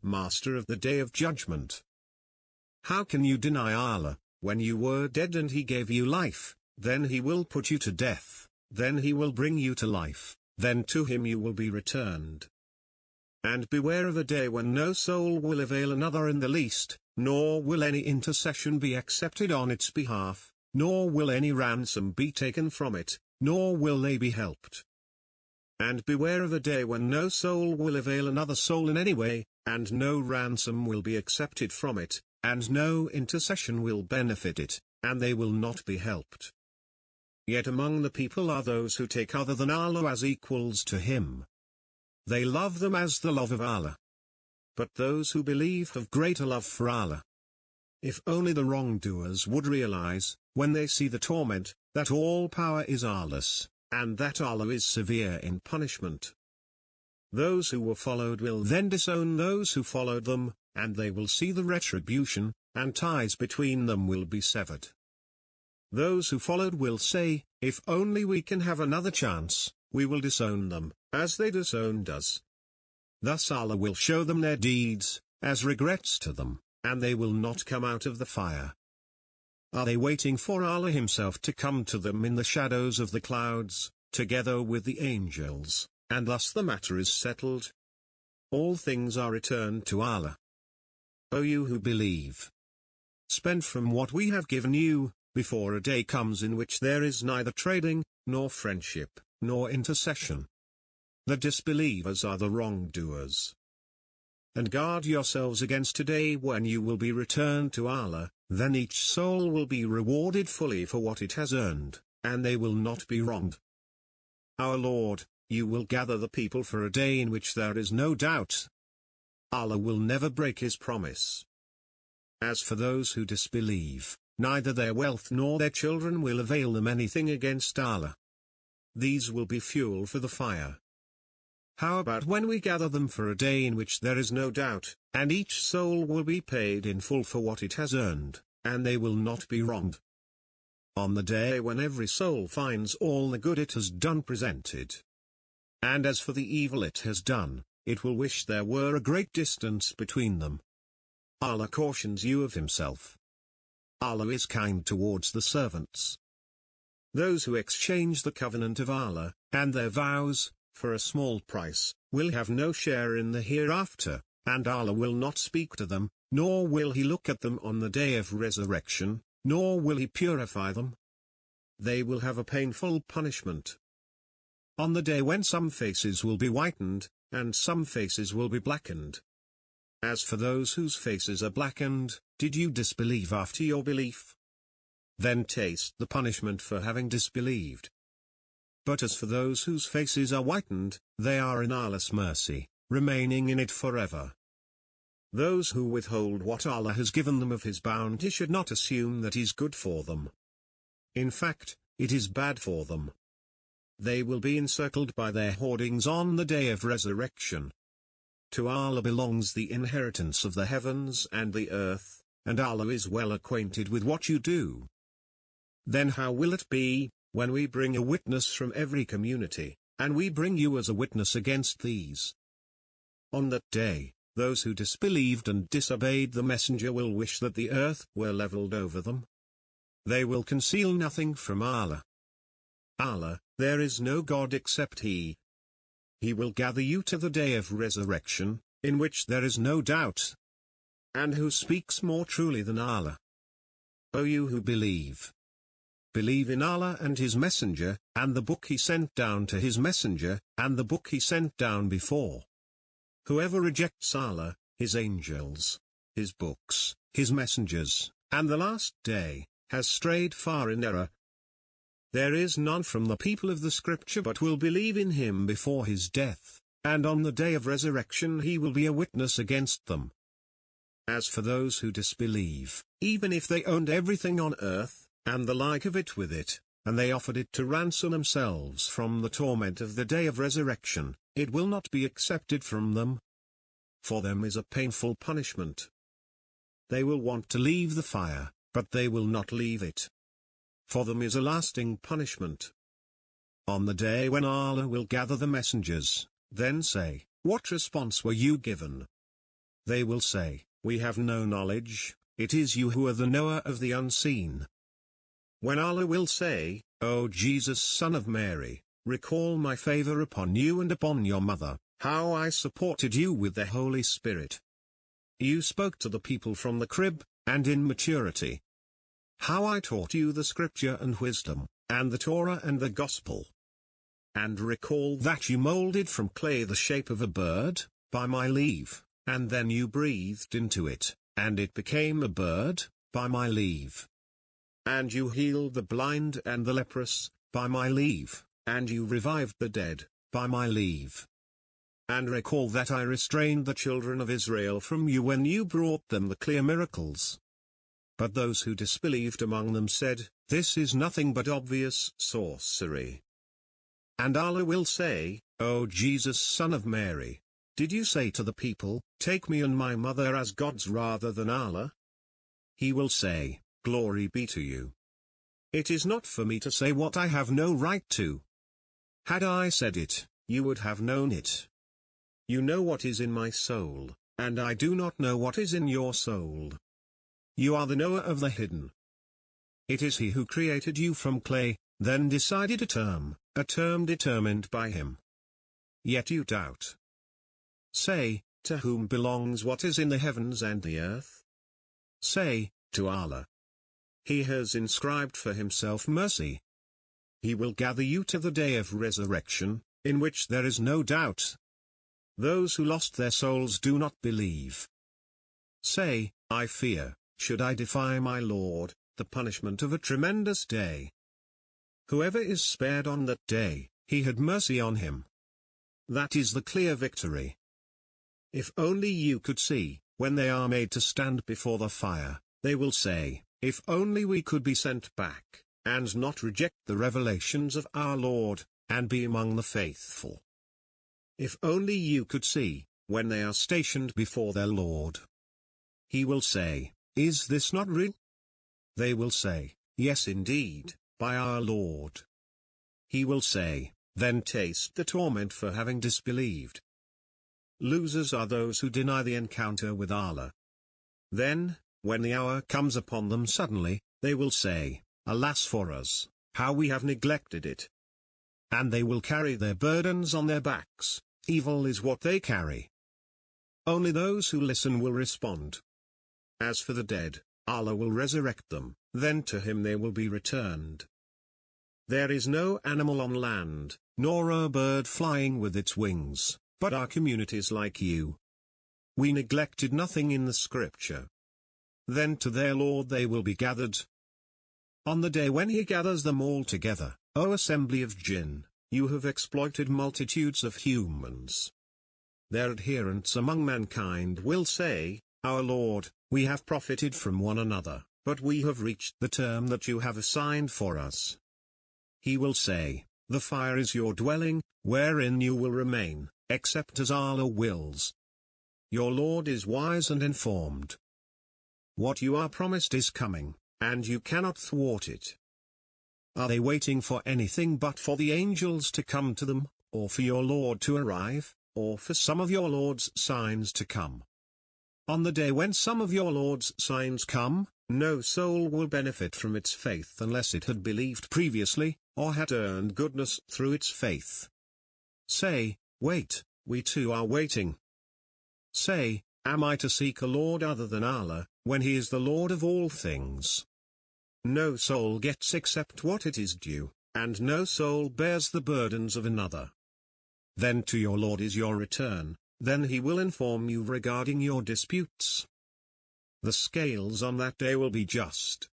Master of the Day of Judgment. How can you deny Allah, when you were dead and He gave you life, then He will put you to death, then He will bring you to life, then to Him you will be returned. And beware of a day when no soul will avail another in the least, nor will any intercession be accepted on its behalf, nor will any ransom be taken from it, nor will they be helped. And beware of a day when no soul will avail another soul in any way, and no ransom will be accepted from it, and no intercession will benefit it, and they will not be helped. Yet among the people are those who take other than Allah as equals to Him. They love them as the love of Allah. But those who believe have greater love for Allah. If only the wrongdoers would realize, when they see the torment, that all power is Allah's, and that Allah is severe in punishment. Those who were followed will then disown those who followed them, and they will see the retribution, and ties between them will be severed. Those who followed will say, if only we can have another chance, we will disown them, as they disowned us. Thus Allah will show them their deeds, as regrets to them, and they will not come out of the fire. Are they waiting for Allah Himself to come to them in the shadows of the clouds, together with the angels, and thus the matter is settled? All things are returned to Allah. O you who believe! Spend from what we have given you, before a day comes in which there is neither trading, nor friendship, nor intercession. The disbelievers are the wrongdoers. And guard yourselves against a day when you will be returned to Allah, then each soul will be rewarded fully for what it has earned, and they will not be wronged. Our Lord, you will gather the people for a day in which there is no doubt. Allah will never break His promise. As for those who disbelieve, neither their wealth nor their children will avail them anything against Allah. These will be fuel for the fire. How about when we gather them for a day in which there is no doubt, and each soul will be paid in full for what it has earned, and they will not be wronged? On the day when every soul finds all the good it has done presented. And as for the evil it has done, it will wish there were a great distance between them. Allah cautions you of Himself. Allah is kind towards the servants. Those who exchange the covenant of Allah, and their vows, for a small price, will have no share in the hereafter, and Allah will not speak to them, nor will He look at them on the day of resurrection, nor will He purify them. They will have a painful punishment. On the day when some faces will be whitened, and some faces will be blackened. As for those whose faces are blackened, did you disbelieve after your belief? Then taste the punishment for having disbelieved. But as for those whose faces are whitened, they are in Allah's mercy, remaining in it forever. Those who withhold what Allah has given them of His bounty should not assume that is good for them. In fact, it is bad for them. They will be encircled by their hoardings on the day of resurrection. To Allah belongs the inheritance of the heavens and the earth, and Allah is well acquainted with what you do. Then how will it be, when we bring a witness from every community, and we bring you as a witness against these? On that day, those who disbelieved and disobeyed the Messenger will wish that the earth were leveled over them. They will conceal nothing from Allah. Allah, there is no God except He. He will gather you to the day of resurrection, in which there is no doubt. And who speaks more truly than Allah? O you who believe! Believe in Allah and His Messenger, and the book He sent down to His Messenger, and the book He sent down before. Whoever rejects Allah, His angels, His books, His messengers, and the last day, has strayed far in error. There is none from the people of the Scripture but will believe in Him before His death, and on the day of resurrection He will be a witness against them. As for those who disbelieve, even if they owned everything on earth, and the like of it with it, and they offered it to ransom themselves from the torment of the day of resurrection, it will not be accepted from them. For them is a painful punishment. They will want to leave the fire, but they will not leave it. For them is a lasting punishment. On the day when Allah will gather the messengers, then say, what response were you given? They will say, we have no knowledge, it is you who are the knower of the unseen. When Allah will say, O Jesus, son of Mary, recall my favor upon you and upon your mother, how I supported you with the Holy Spirit. You spoke to the people from the crib, and in maturity. How I taught you the scripture and wisdom, and the Torah and the gospel. And recall that you molded from clay the shape of a bird, by my leave, and then you breathed into it, and it became a bird, by my leave. And you healed the blind and the leprous, by my leave, and you revived the dead, by my leave. And recall that I restrained the children of Israel from you when you brought them the clear miracles. But those who disbelieved among them said, this is nothing but obvious sorcery. And Allah will say, O Jesus, son of Mary, did you say to the people, take me and my mother as gods rather than Allah? He will say, glory be to you. It is not for me to say what I have no right to. Had I said it, you would have known it. You know what is in my soul, and I do not know what is in your soul. You are the knower of the hidden. It is He who created you from clay, then decided a term determined by Him. Yet you doubt. Say, to whom belongs what is in the heavens and the earth? Say, to Allah. He has inscribed for Himself mercy. He will gather you to the day of resurrection, in which there is no doubt. Those who lost their souls do not believe. Say, I fear, should I defy my Lord, the punishment of a tremendous day. Whoever is spared on that day, He had mercy on him. That is the clear victory. If only you could see, when they are made to stand before the fire, they will say, if only we could be sent back, and not reject the revelations of our Lord, and be among the faithful. If only you could see, when they are stationed before their Lord. He will say, is this not real? They will say, yes indeed, by our Lord. He will say, then taste the torment for having disbelieved. Losers are those who deny the encounter with Allah. Then, when the hour comes upon them suddenly, they will say, alas for us, how we have neglected it. And they will carry their burdens on their backs, evil is what they carry. Only those who listen will respond. As for the dead, Allah will resurrect them, then to Him they will be returned. There is no animal on land, nor a bird flying with its wings, but are communities like you. We neglected nothing in the scripture. Then to their Lord they will be gathered. On the day when He gathers them all together, O assembly of jinn, you have exploited multitudes of humans. Their adherents among mankind will say, our Lord, we have profited from one another, but we have reached the term that you have assigned for us. He will say, the fire is your dwelling, wherein you will remain, except as Allah wills. Your Lord is wise and informed. What you are promised is coming, and you cannot thwart it. Are they waiting for anything but for the angels to come to them, or for your Lord to arrive, or for some of your Lord's signs to come? On the day when some of your Lord's signs come, no soul will benefit from its faith unless it had believed previously, or had earned goodness through its faith. Say, wait, we too are waiting. Say, am I to seek a Lord other than Allah, when He is the Lord of all things? No soul gets except what it is due, and no soul bears the burdens of another. Then to your Lord is your return, then He will inform you regarding your disputes. The scales on that day will be just.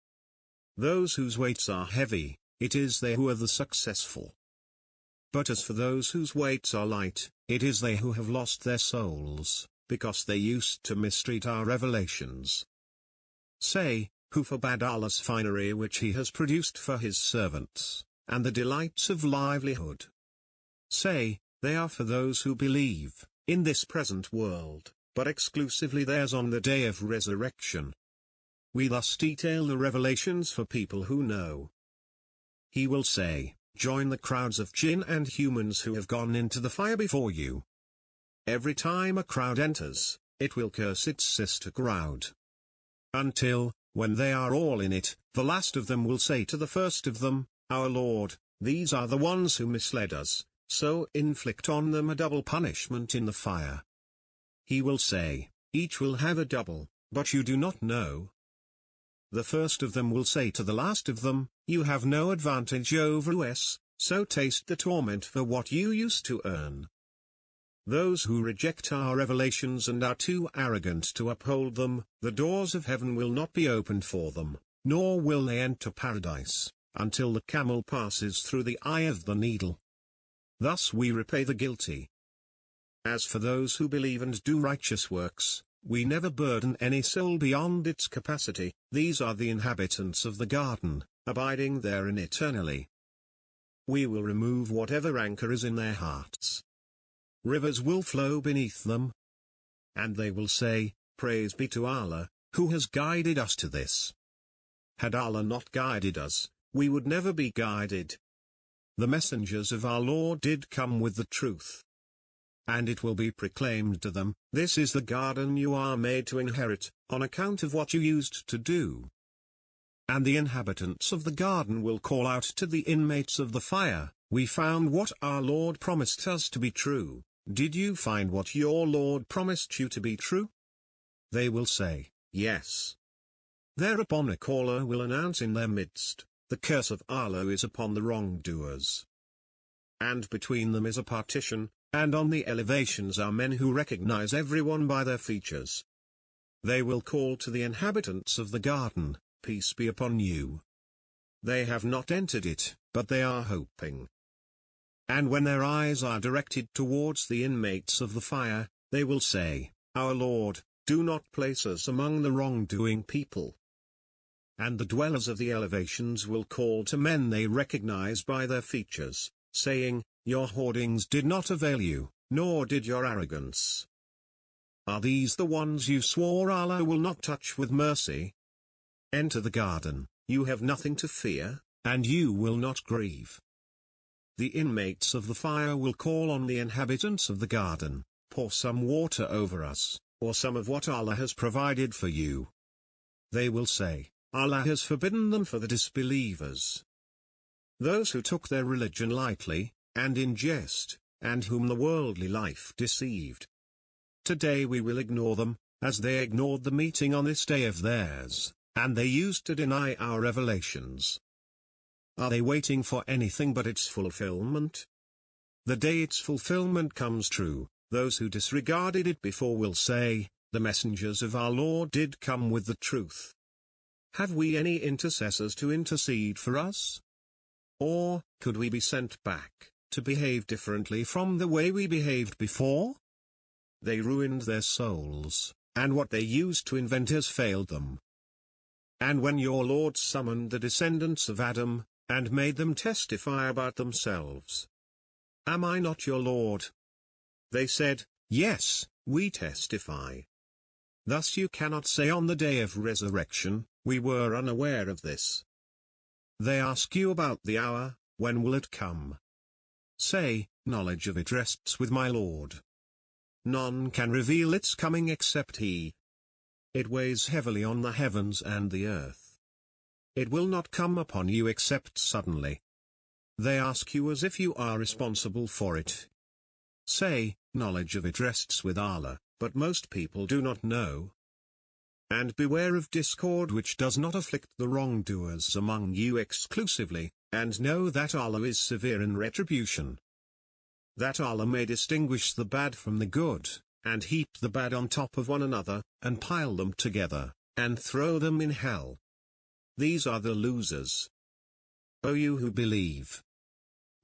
Those whose weights are heavy, it is they who are the successful. But as for those whose weights are light, it is they who have lost their souls, because they used to mistreat our revelations. Say, who forbade Allah's finery which He has produced for His servants, and the delights of livelihood? Say, they are for those who believe, in this present world, but exclusively theirs on the day of resurrection. We thus detail the revelations for people who know. He will say, join the crowds of jinn and humans who have gone into the fire before you. Every time a crowd enters, it will curse its sister crowd. Until, when they are all in it, the last of them will say to the first of them, Our Lord, these are the ones who misled us, so inflict on them a double punishment in the fire. He will say, Each will have a double, but you do not know. The first of them will say to the last of them, You have no advantage over us, so taste the torment for what you used to earn. Those who reject our revelations and are too arrogant to uphold them, the doors of heaven will not be opened for them, nor will they enter paradise, until the camel passes through the eye of the needle. Thus we repay the guilty. As for those who believe and do righteous works, we never burden any soul beyond its capacity. These are the inhabitants of the garden, abiding therein eternally. We will remove whatever rancor is in their hearts. Rivers will flow beneath them. And they will say, Praise be to Allah, who has guided us to this. Had Allah not guided us, we would never be guided. The messengers of our Lord did come with the truth. And it will be proclaimed to them, This is the garden you are made to inherit, on account of what you used to do. And the inhabitants of the garden will call out to the inmates of the fire, We found what our Lord promised us to be true. Did you find what your Lord promised you to be true? They will say, Yes. Thereupon a caller will announce in their midst, The curse of Allah is upon the wrongdoers. And between them is a partition, and on the elevations are men who recognize everyone by their features. They will call to the inhabitants of the garden, Peace be upon you. They have not entered it, but they are hoping. And when their eyes are directed towards the inmates of the fire, they will say, Our Lord, do not place us among the wrongdoing people. And the dwellers of the elevations will call to men they recognize by their features, saying, Your hoardings did not avail you, nor did your arrogance. Are these the ones you swore Allah will not touch with mercy? Enter the garden, you have nothing to fear, and you will not grieve. The inmates of the fire will call on the inhabitants of the garden, Pour some water over us, or some of what Allah has provided for you. They will say, Allah has forbidden them for the disbelievers. Those who took their religion lightly, and in jest, and whom the worldly life deceived. Today we will ignore them, as they ignored the meeting on this day of theirs, and they used to deny our revelations. Are they waiting for anything but its fulfillment? The day its fulfillment comes true, those who disregarded it before will say, The messengers of our Lord did come with the truth. Have we any intercessors to intercede for us? Or, could we be sent back, to behave differently from the way we behaved before? They ruined their souls, and what they used to invent has failed them. And when your Lord summoned the descendants of Adam, and made them testify about themselves, Am I not your Lord? They said, Yes, we testify. Thus you cannot say on the day of resurrection, We were unaware of this. They ask you about the hour, when will it come? Say, Knowledge of it rests with my Lord. None can reveal its coming except He. It weighs heavily on the heavens and the earth. It will not come upon you except suddenly. They ask you as if you are responsible for it. Say, Knowledge of it rests with Allah, but most people do not know. And beware of discord which does not afflict the wrongdoers among you exclusively, and know that Allah is severe in retribution. That Allah may distinguish the bad from the good, and heap the bad on top of one another, and pile them together, and throw them in hell. These are the losers. O you who believe!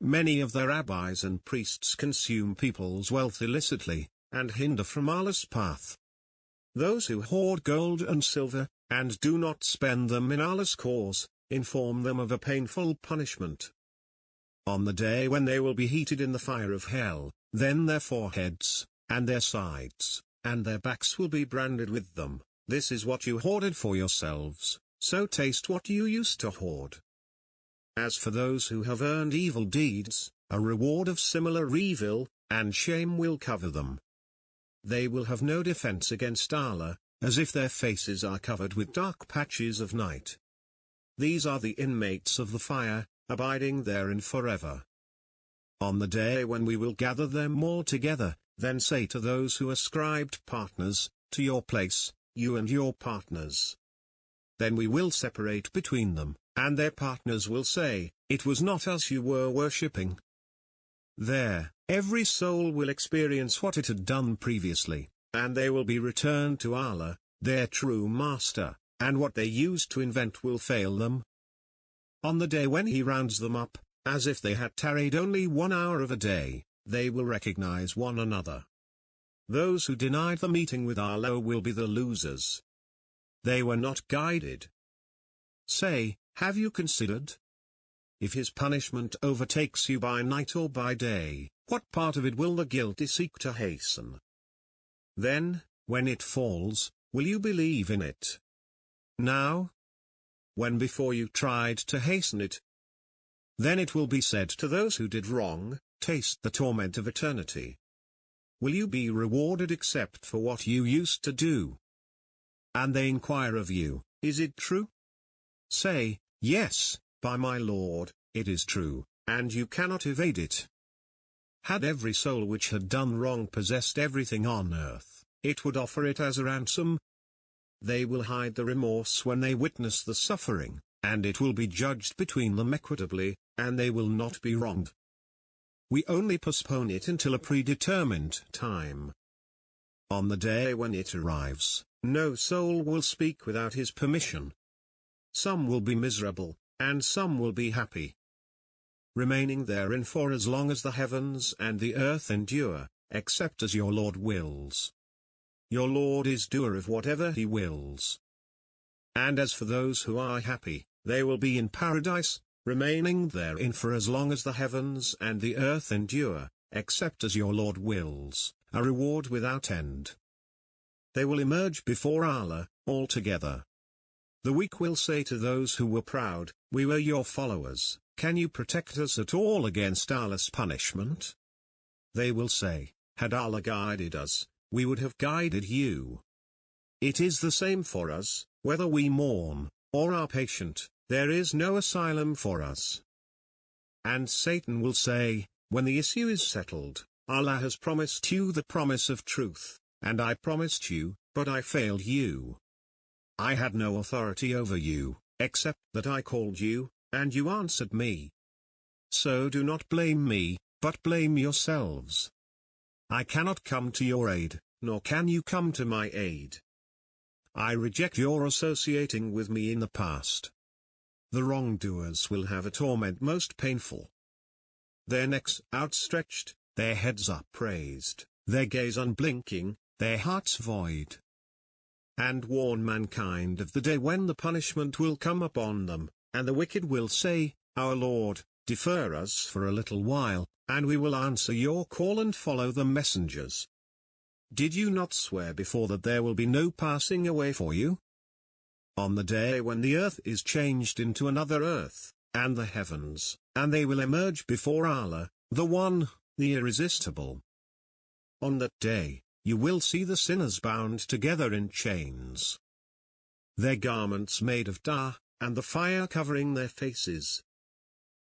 Many of the rabbis and priests consume people's wealth illicitly, and hinder from Allah's path. Those who hoard gold and silver, and do not spend them in Allah's cause, inform them of a painful punishment. On the day when they will be heated in the fire of hell, then their foreheads, and their sides, and their backs will be branded with them. This is what you hoarded for yourselves, so taste what you used to hoard. As for those who have earned evil deeds, a reward of similar evil, and shame will cover them. they will have no defense against Allah, as if their faces are covered with dark patches of night. These are the inmates of the fire, abiding therein forever. On the day when we will gather them all together, then say to those who ascribed partners, to your place, you and your partners. Then we will separate between them, and their partners will say, it was not us you were worshipping. There, every soul will experience what it had done previously, and they will be returned to Allah, their true master, and what they used to invent will fail them. On the day when He rounds them up, as if they had tarried only 1 hour of a day, they will recognize one another. Those who denied the meeting with Allah will be the losers. They were not guided. Say, have you considered? If His punishment overtakes you by night or by day, what part of it will the guilty seek to hasten? Then, when it falls, will you believe in it? Now? When before you tried to hasten it? Then it will be said to those who did wrong, taste the torment of eternity. Will you be rewarded except for what you used to do? And they inquire of you, is it true? Say, yes, by my Lord, it is true, and you cannot evade it. Had every soul which had done wrong possessed everything on earth, it would offer it as a ransom. They will hide the remorse when they witness the suffering, and it will be judged between them equitably, and they will not be wronged. We only postpone it until a predetermined time. On the day when it arrives, no soul will speak without His permission. Some will be miserable, and some will be happy, remaining therein for as long as the heavens and the earth endure, except as your Lord wills. Your Lord is doer of whatever He wills. And as for those who are happy, they will be in paradise, remaining therein for as long as the heavens and the earth endure, except as your Lord wills, a reward without end. They will emerge before Allah, all together. The weak will say to those who were proud, we were your followers, can you protect us at all against Allah's punishment? They will say, had Allah guided us, we would have guided you. It is the same for us, whether we mourn, or are patient, there is no asylum for us. And Satan will say, when the issue is settled, Allah has promised you the promise of truth, and I promised you, but I failed you. I had no authority over you, except that I called you, and you answered me. So do not blame me, but blame yourselves. I cannot come to your aid, nor can you come to my aid. I reject your associating with me in the past. The wrongdoers will have a torment most painful. Their necks outstretched, their heads upraised, their gaze unblinking, their hearts void. And warn mankind of the day when the punishment will come upon them, and the wicked will say, our Lord, defer us for a little while, and we will answer your call and follow the messengers. Did you not swear before that there will be no passing away for you? On the day when the earth is changed into another earth, and the heavens, and they will emerge before Allah, the One, the Irresistible. On that day, you will see the sinners bound together in chains, their garments made of tar, and the fire covering their faces.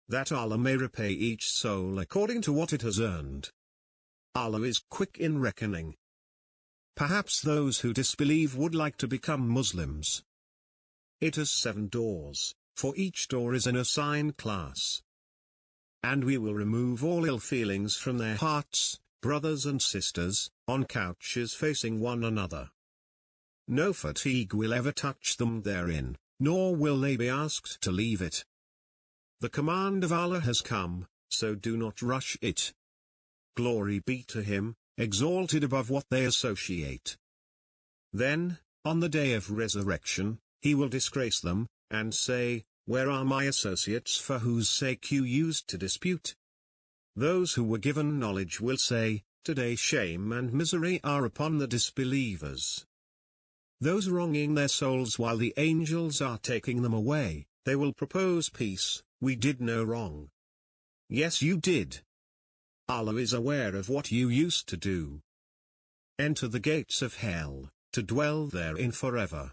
That Allah may repay each soul according to what it has earned. Allah is quick in reckoning. Perhaps those who disbelieve would like to become Muslims. It has 7 doors, for each door is an assigned class. And we will remove all ill feelings from their hearts, brothers and sisters, on couches facing one another. No fatigue will ever touch them therein, nor will they be asked to leave it. The command of Allah has come, so do not rush it. Glory be to Him, exalted above what they associate. Then, on the day of resurrection, He will disgrace them, and say, where are my associates for whose sake you used to dispute? Those who were given knowledge will say, today shame and misery are upon the disbelievers. Those wronging their souls while the angels are taking them away, they will propose peace, we did no wrong. Yes, you did. Allah is aware of what you used to do. enter the gates of hell, to dwell therein forever.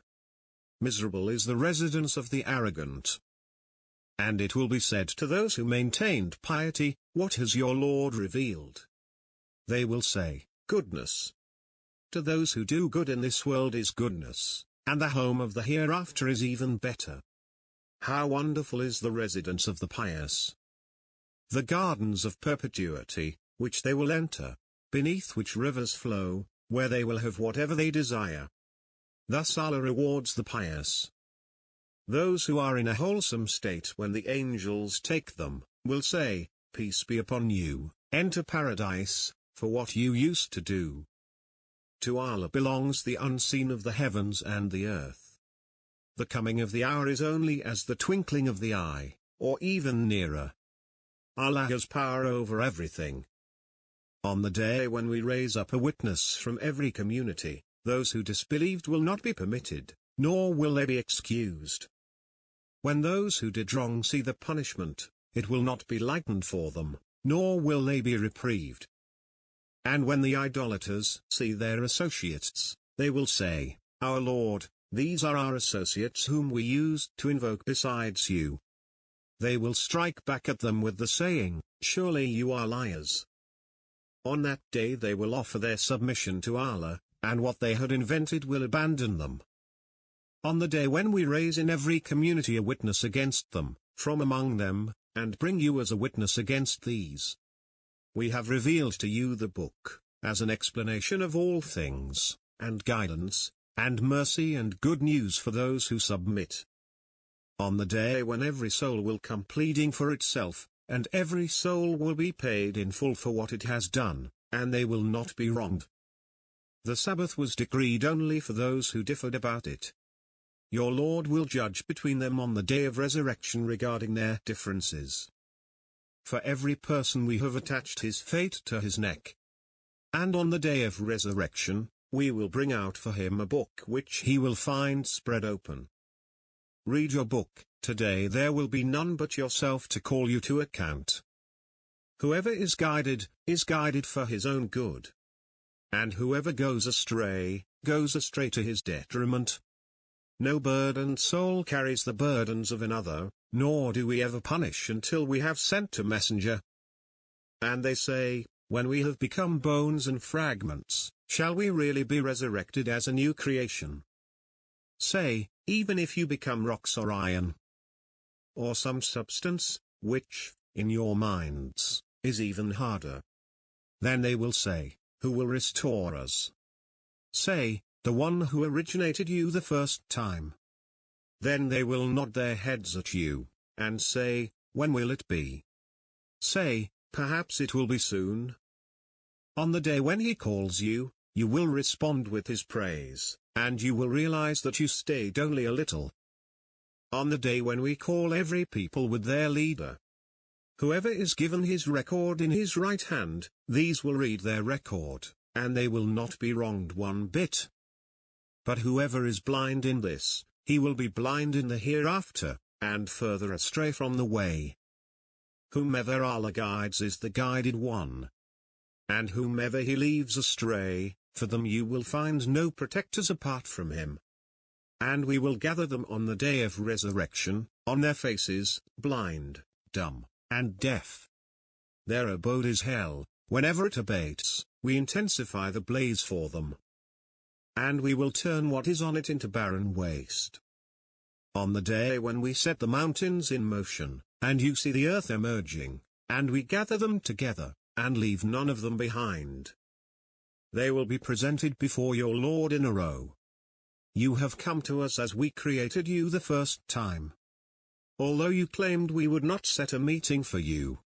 Miserable is the residence of the arrogant. And it will be said to those who maintained piety, what has your Lord revealed? They will say, goodness. To those who do good in this world is goodness, and the home of the hereafter is even better. How wonderful is the residence of the pious! The gardens of perpetuity, which they will enter, beneath which rivers flow, where they will have whatever they desire. Thus Allah rewards the pious. Those who are in a wholesome state when the angels take them, will say, peace be upon you, enter paradise, for what you used to do. To Allah belongs the unseen of the heavens and the earth. The coming of the hour is only as the twinkling of the eye, or even nearer. Allah has power over everything. On the day when we raise up a witness from every community, those who disbelieved will not be permitted, nor will they be excused. When those who did wrong see the punishment, it will not be lightened for them, nor will they be reprieved. And when the idolaters see their associates, they will say, our Lord, these are our associates whom we used to invoke besides you. They will strike back at them with the saying, surely you are liars. On that day they will offer their submission to Allah, and what they had invented will abandon them. On the day when we raise in every community a witness against them, from among them, and bring you as a witness against these. We have revealed to you the book, as an explanation of all things, and guidance, and mercy and good news for those who submit. On the day when every soul will come pleading for itself, and every soul will be paid in full for what it has done, and they will not be wronged. The Sabbath was decreed only for those who differed about it. Your Lord will judge between them on the day of resurrection regarding their differences. For every person we have attached his fate to his neck. And on the day of resurrection, we will bring out for him a book which he will find spread open. Read your book, today there will be none but yourself to call you to account. Whoever is guided for his own good. And whoever goes astray to his detriment. No burdened soul carries the burdens of another, nor do we ever punish until we have sent a messenger. And they say, when we have become bones and fragments, shall we really be resurrected as a new creation? Say, even if you become rocks or iron, or some substance, which, in your minds, is even harder. Then they will say, who will restore us? Say, the one who originated you the first time. Then they will nod their heads at you, and say, when will it be? Say, perhaps it will be soon. On the day when he calls you, you will respond with his praise, and you will realize that you stayed only a little. On the day when we call every people with their leader. Whoever is given his record in his right hand, these will read their record, and they will not be wronged one bit. But whoever is blind in this, he will be blind in the hereafter, and further astray from the way. Whomever Allah guides is the guided one. And whomever he leaves astray, for them you will find no protectors apart from him. And we will gather them on the day of resurrection, on their faces, blind, dumb, and deaf. Their abode is hell. Whenever it abates, we intensify the blaze for them. And we will turn what is on it into barren waste. On the day when we set the mountains in motion, and you see the earth emerging, and we gather them together, and leave none of them behind. They will be presented before your Lord in a row. You have come to us as we created you the first time. Although you claimed we would not set a meeting for you.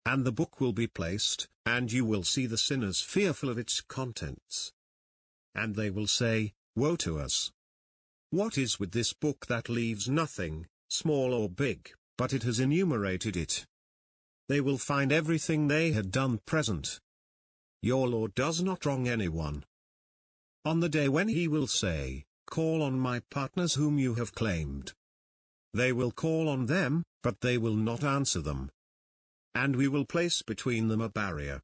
And the book will be placed, and you will see the sinners fearful of its contents. And they will say, woe to us! What is with this book that leaves nothing, small or big, but it has enumerated it? They will find everything they had done present. Your Lord does not wrong anyone. On the day when he will say, call on my partners whom you have claimed. They will call on them, but they will not answer them. And we will place between them a barrier.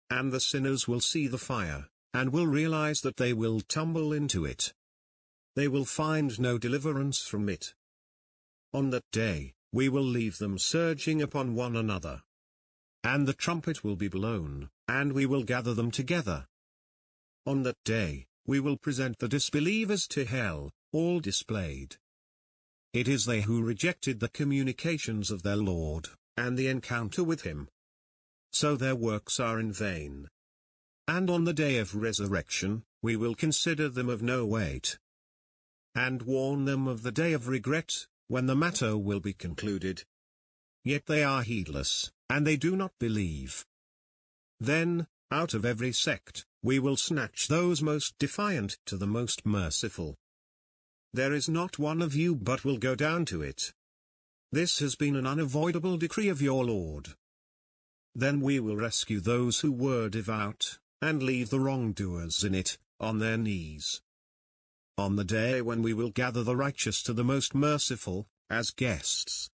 And the sinners will see the fire, and will realize that they will tumble into it. They will find no deliverance from it. On that day, we will leave them surging upon one another. And the trumpet will be blown, and we will gather them together. On that day, we will present the disbelievers to hell, all displayed. It is they who rejected the communications of their Lord, and the encounter with him. So their works are in vain. And on the day of resurrection, we will consider them of no weight, and warn them of the day of regret, when the matter will be concluded. Yet they are heedless, and they do not believe. Then, out of every sect, we will snatch those most defiant to the most merciful. There is not one of you but will go down to it. This has been an unavoidable decree of your Lord. Then we will rescue those who were devout, and leave the wrongdoers in it, on their knees. On the day when we will gather the righteous to the most merciful, as guests,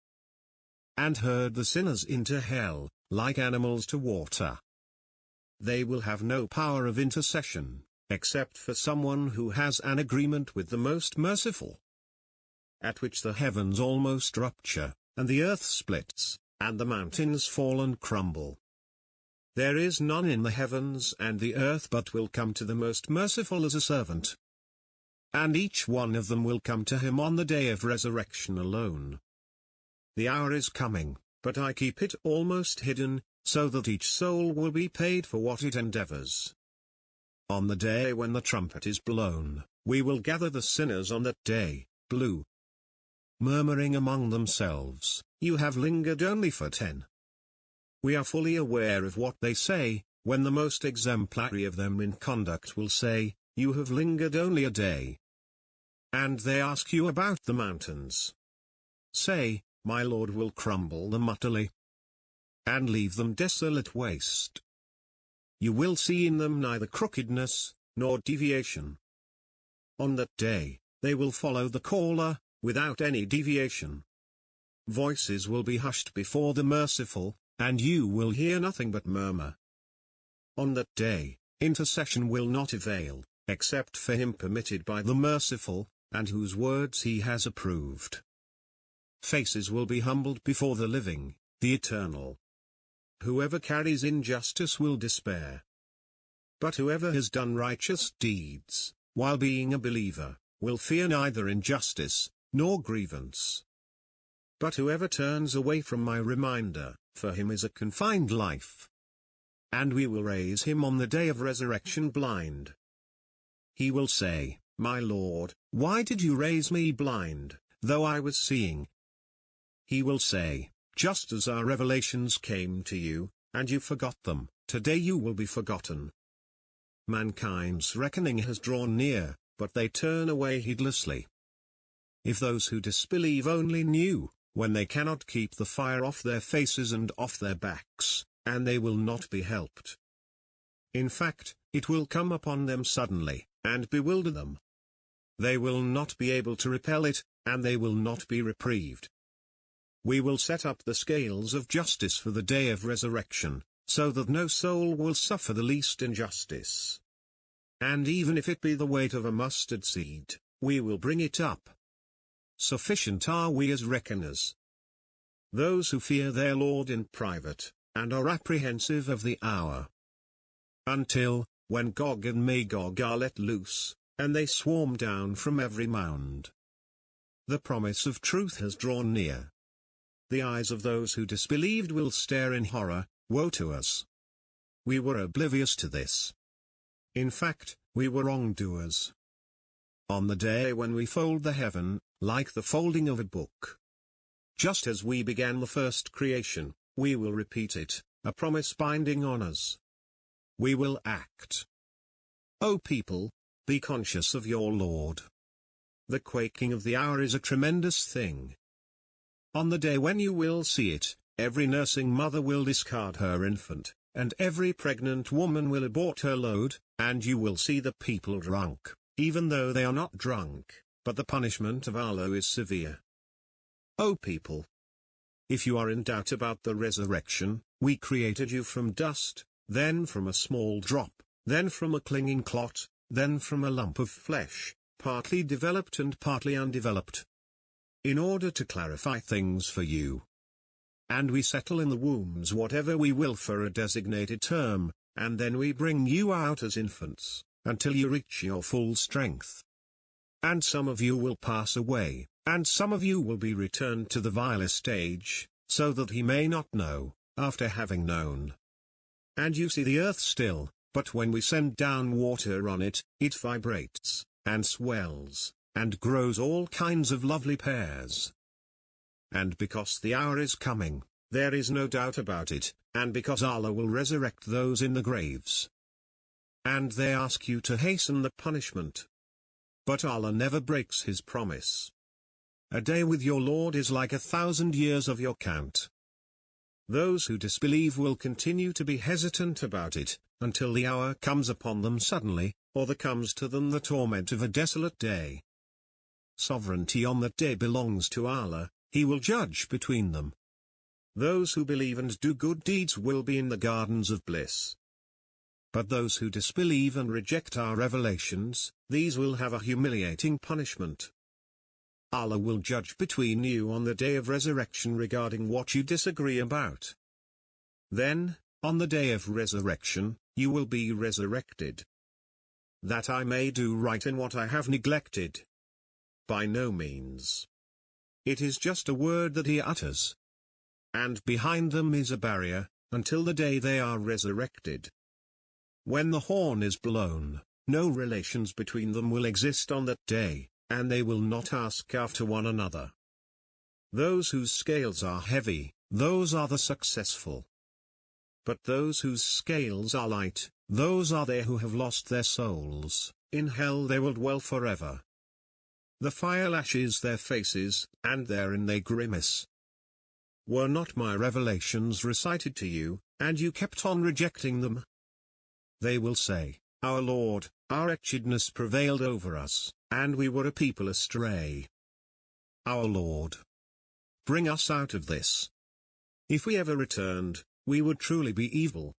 and herd the sinners into hell, like animals to water. They will have no power of intercession, except for someone who has an agreement with the most merciful. At which the heavens almost rupture, and the earth splits, and the mountains fall and crumble. There is none in the heavens and the earth but will come to the most merciful as a servant. And each one of them will come to him on the day of resurrection alone. The hour is coming, but I keep it almost hidden, so that each soul will be paid for what it endeavors. On the day when the trumpet is blown, we will gather the sinners on that day, blue, murmuring among themselves, "You have lingered only for 10." We are fully aware of what they say, when the most exemplary of them in conduct will say, "You have lingered only a day." And they ask you about the mountains. Say, "My Lord will crumble them utterly, and leave them desolate waste. You will see in them neither crookedness, nor deviation." On that day, they will follow the caller, without any deviation. Voices will be hushed before the merciful, and you will hear nothing but murmur. On that day, intercession will not avail, except for him permitted by the merciful, and whose words he has approved. Faces will be humbled before the living, the eternal. Whoever carries injustice will despair. But whoever has done righteous deeds, while being a believer, will fear neither injustice, nor grievance. But whoever turns away from my reminder, for him is a confined life. And we will raise him on the day of resurrection blind. He will say, "My Lord, why did you raise me blind, though I was seeing?" He will say, "Just as our revelations came to you, and you forgot them, today you will be forgotten." Mankind's reckoning has drawn near, but they turn away heedlessly. If those who disbelieve only knew, when they cannot keep the fire off their faces and off their backs, and they will not be helped. In fact, it will come upon them suddenly, and bewilder them. They will not be able to repel it, and they will not be reprieved. We will set up the scales of justice for the day of resurrection, so that no soul will suffer the least injustice. And even if it be the weight of a mustard seed, we will bring it up. Sufficient are we as reckoners. Those who fear their Lord in private, and are apprehensive of the hour. Until, when Gog and Magog are let loose, and they swarm down from every mound. The promise of truth has drawn near. The eyes of those who disbelieved will stare in horror, woe to us. We were oblivious to this. In fact, we were wrongdoers. On the day when we fold the heaven, like the folding of a book. Just as we began the first creation, we will repeat it, a promise binding on us. We will act. O people, be conscious of your Lord. The quaking of the hour is a tremendous thing. On the day when you will see it, every nursing mother will discard her infant, and every pregnant woman will abort her load, and you will see the people drunk, even though they are not drunk, but the punishment of Allah is severe. O people! If you are in doubt about the resurrection, we created you from dust, then from a small drop, then from a clinging clot, then from a lump of flesh, partly developed and partly undeveloped, in order to clarify things for you. And we settle in the wombs whatever we will for a designated term, and then we bring you out as infants, until you reach your full strength. And some of you will pass away, and some of you will be returned to the vilest age, so that he may not know, after having known. And you see the earth still, but when we send down water on it, it vibrates, and swells, and grows all kinds of lovely pears. And because the hour is coming, there is no doubt about it, and because Allah will resurrect those in the graves. And they ask you to hasten the punishment. But Allah never breaks his promise. A day with your Lord is like 1,000 years of your count. Those who disbelieve will continue to be hesitant about it, until the hour comes upon them suddenly, or there comes to them the torment of a desolate day. Sovereignty on that day belongs to Allah, He will judge between them. Those who believe and do good deeds will be in the gardens of bliss. But those who disbelieve and reject our revelations, these will have a humiliating punishment. Allah will judge between you on the day of resurrection regarding what you disagree about. Then, on the day of resurrection, you will be resurrected. That I may do right in what I have neglected. By no means. It is just a word that he utters. And behind them is a barrier, until the day they are resurrected. When the horn is blown, no relations between them will exist on that day, and they will not ask after one another. Those whose scales are heavy, those are the successful. But those whose scales are light, those are they who have lost their souls, in hell they will dwell forever. The fire lashes their faces, and therein they grimace. Were not my revelations recited to you, and you kept on rejecting them? They will say, Our Lord, our wretchedness prevailed over us, and we were a people astray. Our Lord, bring us out of this. If we ever returned, we would truly be evil.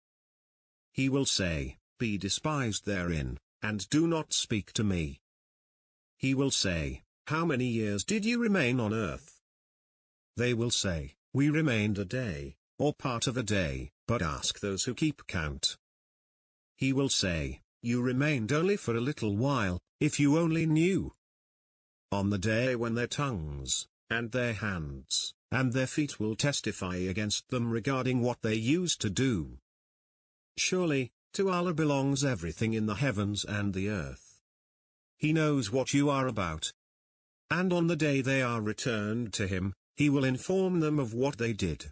He will say, Be despised therein, and do not speak to me. He will say, How many years did you remain on earth? They will say, We remained a day, or part of a day, but ask those who keep count. He will say, You remained only for a little while, if you only knew. On the day when their tongues, and their hands, and their feet will testify against them regarding what they used to do. Surely, to Allah belongs everything in the heavens and the earth. He knows what you are about. And on the day they are returned to Him, He will inform them of what they did.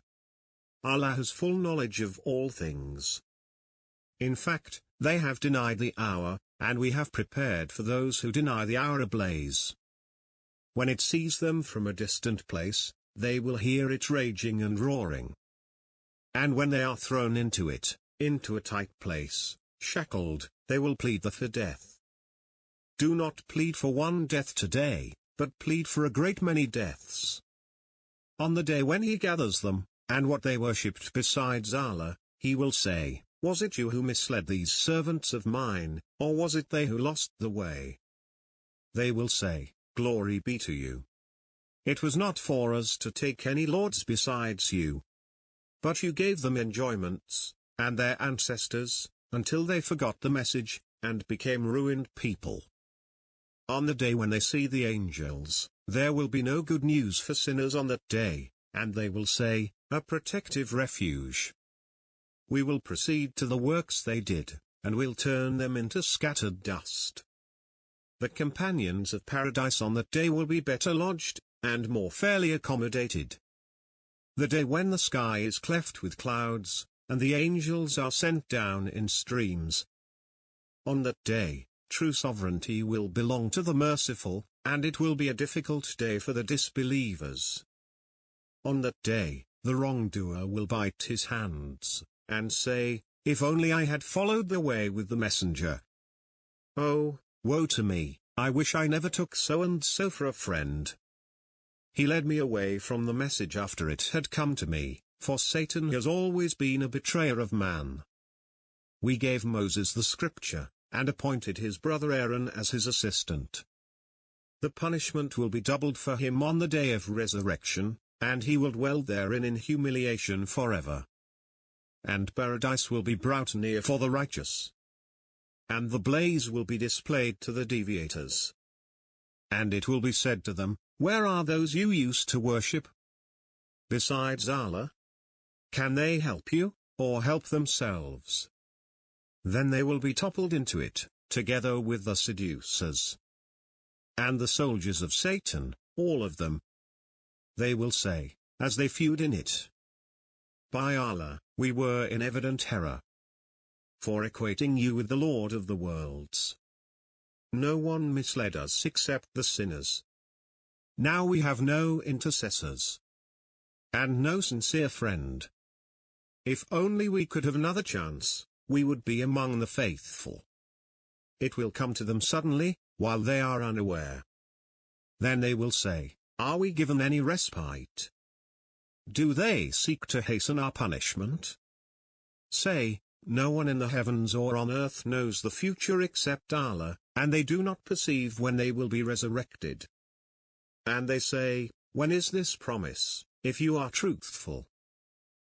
Allah has full knowledge of all things. In fact, they have denied the hour, and we have prepared for those who deny the hour a blaze. When it sees them from a distant place, they will hear it raging and roaring. And when they are thrown into it, into a tight place, shackled, they will plead for death. Do not plead for one death today, but plead for a great many deaths. On the day when He gathers them, and what they worshipped besides Allah, He will say, Was it you who misled these servants of mine, or was it they who lost the way? They will say, Glory be to you. It was not for us to take any lords besides you. But you gave them enjoyments, and their ancestors, until they forgot the message, and became ruined people. On the day when they see the angels, there will be no good news for sinners on that day, and they will say, A protective refuge. We will proceed to the works they did, and will turn them into scattered dust. The companions of paradise on that day will be better lodged, and more fairly accommodated. The day when the sky is cleft with clouds, and the angels are sent down in streams. On that day, true sovereignty will belong to the merciful, and it will be a difficult day for the disbelievers. On that day, the wrongdoer will bite his hands, and say, If only I had followed the way with the messenger. Oh, woe to me, I wish I never took so-and-so for a friend. He led me away from the message after it had come to me, for Satan has always been a betrayer of man. we gave Moses the scripture, and appointed his brother Aaron as his assistant. The punishment will be doubled for him on the day of resurrection, and he will dwell therein in humiliation forever. And paradise will be brought near for the righteous. And the blaze will be displayed to the deviators. And it will be said to them, where are those you used to worship besides Allah? Can they help you, or help themselves? Then they will be toppled into it, together with the seducers and the soldiers of Satan, all of them. They will say, as they feud in it, by Allah, we were in evident error for equating you with the Lord of the worlds. No one misled us except the sinners. Now we have no intercessors and no sincere friend. If only we could have another chance, we would be among the faithful. It will come to them suddenly, while they are unaware. Then they will say, are we given any respite? Do they seek to hasten our punishment? Say, no one in the heavens or on earth knows the future except Allah, and they do not perceive when they will be resurrected. And they say, when is this promise, if you are truthful?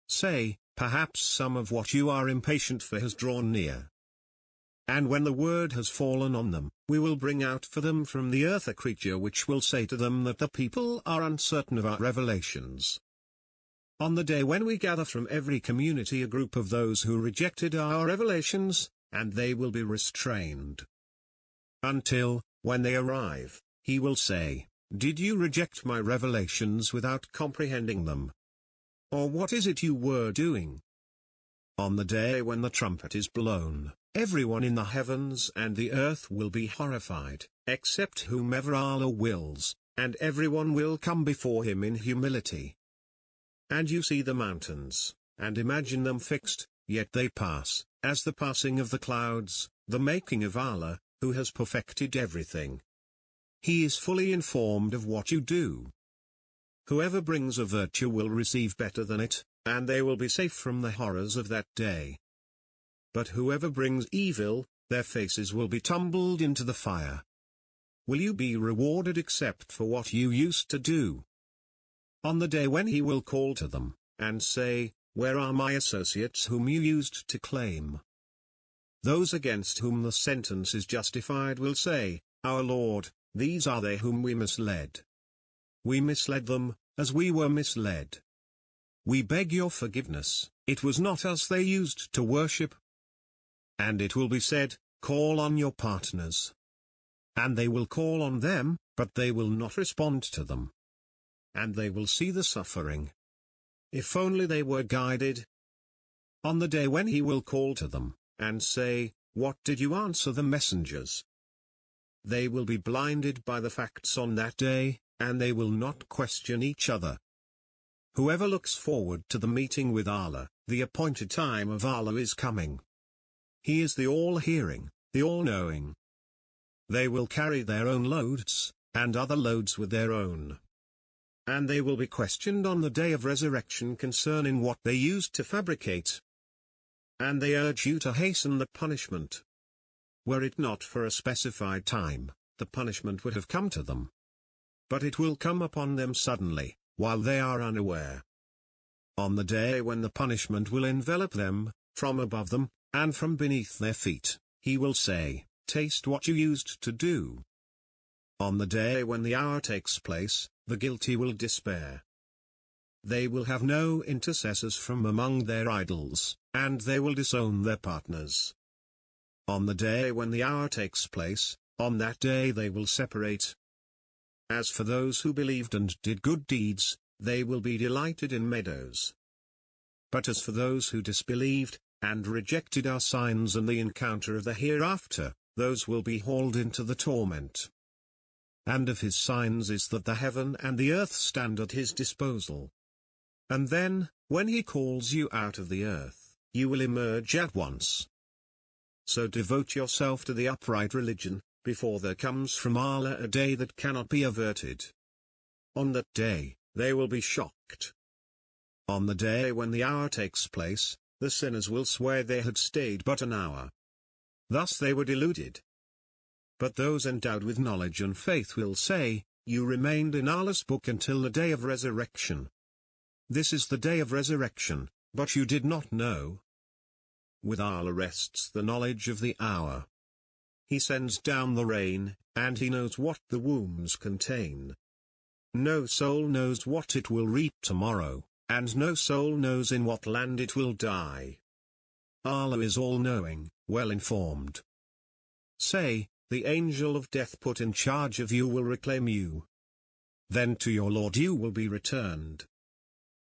Say, perhaps some of what you are impatient for has drawn near. And when the word has fallen on them, we will bring out for them from the earth a creature which will say to them that the people are uncertain of our revelations. On the day when we gather from every community a group of those who rejected our revelations, and they will be restrained. Until, when they arrive, he will say, did you reject my revelations without comprehending them? Or what is it you were doing? On the day when the trumpet is blown, everyone in the heavens and the earth will be horrified, except whomever Allah wills, and everyone will come before him in humility. And you see the mountains, and imagine them fixed, yet they pass, as the passing of the clouds, the making of Allah, who has perfected everything. He is fully informed of what you do. Whoever brings a virtue will receive better than it, and they will be safe from the horrors of that day. But whoever brings evil, their faces will be tumbled into the fire. Will you be rewarded except for what you used to do? On the day when he will call to them, and say, where are my associates whom you used to claim? Those against whom the sentence is justified will say, our Lord, these are they whom we misled. We misled them, as we were misled. We beg your forgiveness, it was not us they used to worship. And it will be said, call on your partners. And they will call on them, but they will not respond to them. And they will see the suffering. If only they were guided. On the day when he will call to them, and say, what did you answer the messengers? They will be blinded by the facts on that day, and they will not question each other. Whoever looks forward to the meeting with Allah, the appointed time of Allah is coming. He is the all-hearing, the all-knowing. They will carry their own loads, and other loads with their own. And they will be questioned on the day of resurrection concerning what they used to fabricate. And they urge you to hasten the punishment. Were it not for a specified time, the punishment would have come to them. But it will come upon them suddenly, while they are unaware. On the day when the punishment will envelop them, from above them, and from beneath their feet, he will say, taste what you used to do. On the day when the hour takes place, the guilty will despair. They will have no intercessors from among their idols, and they will disown their partners. On the day when the hour takes place, on that day they will separate. As for those who believed and did good deeds, they will be delighted in meadows. But as for those who disbelieved, and rejected our signs and the encounter of the hereafter, those will be hauled into the torment. And of his signs is that the heaven and the earth stand at his disposal. And then, when he calls you out of the earth, you will emerge at once. So devote yourself to the upright religion, before there comes from Allah a day that cannot be averted. On that day, they will be shocked. On the day when the hour takes place, the sinners will swear they had stayed but an hour. Thus they were deluded. But those endowed with knowledge and faith will say, you remained in Allah's book until the day of resurrection. This is the day of resurrection, but you did not know. With Allah rests the knowledge of the hour. He sends down the rain, and He knows what the wombs contain. No soul knows what it will reap tomorrow, and no soul knows in what land it will die. Allah is all-knowing, well-informed. Say, the angel of death put in charge of you will reclaim you. Then to your Lord you will be returned.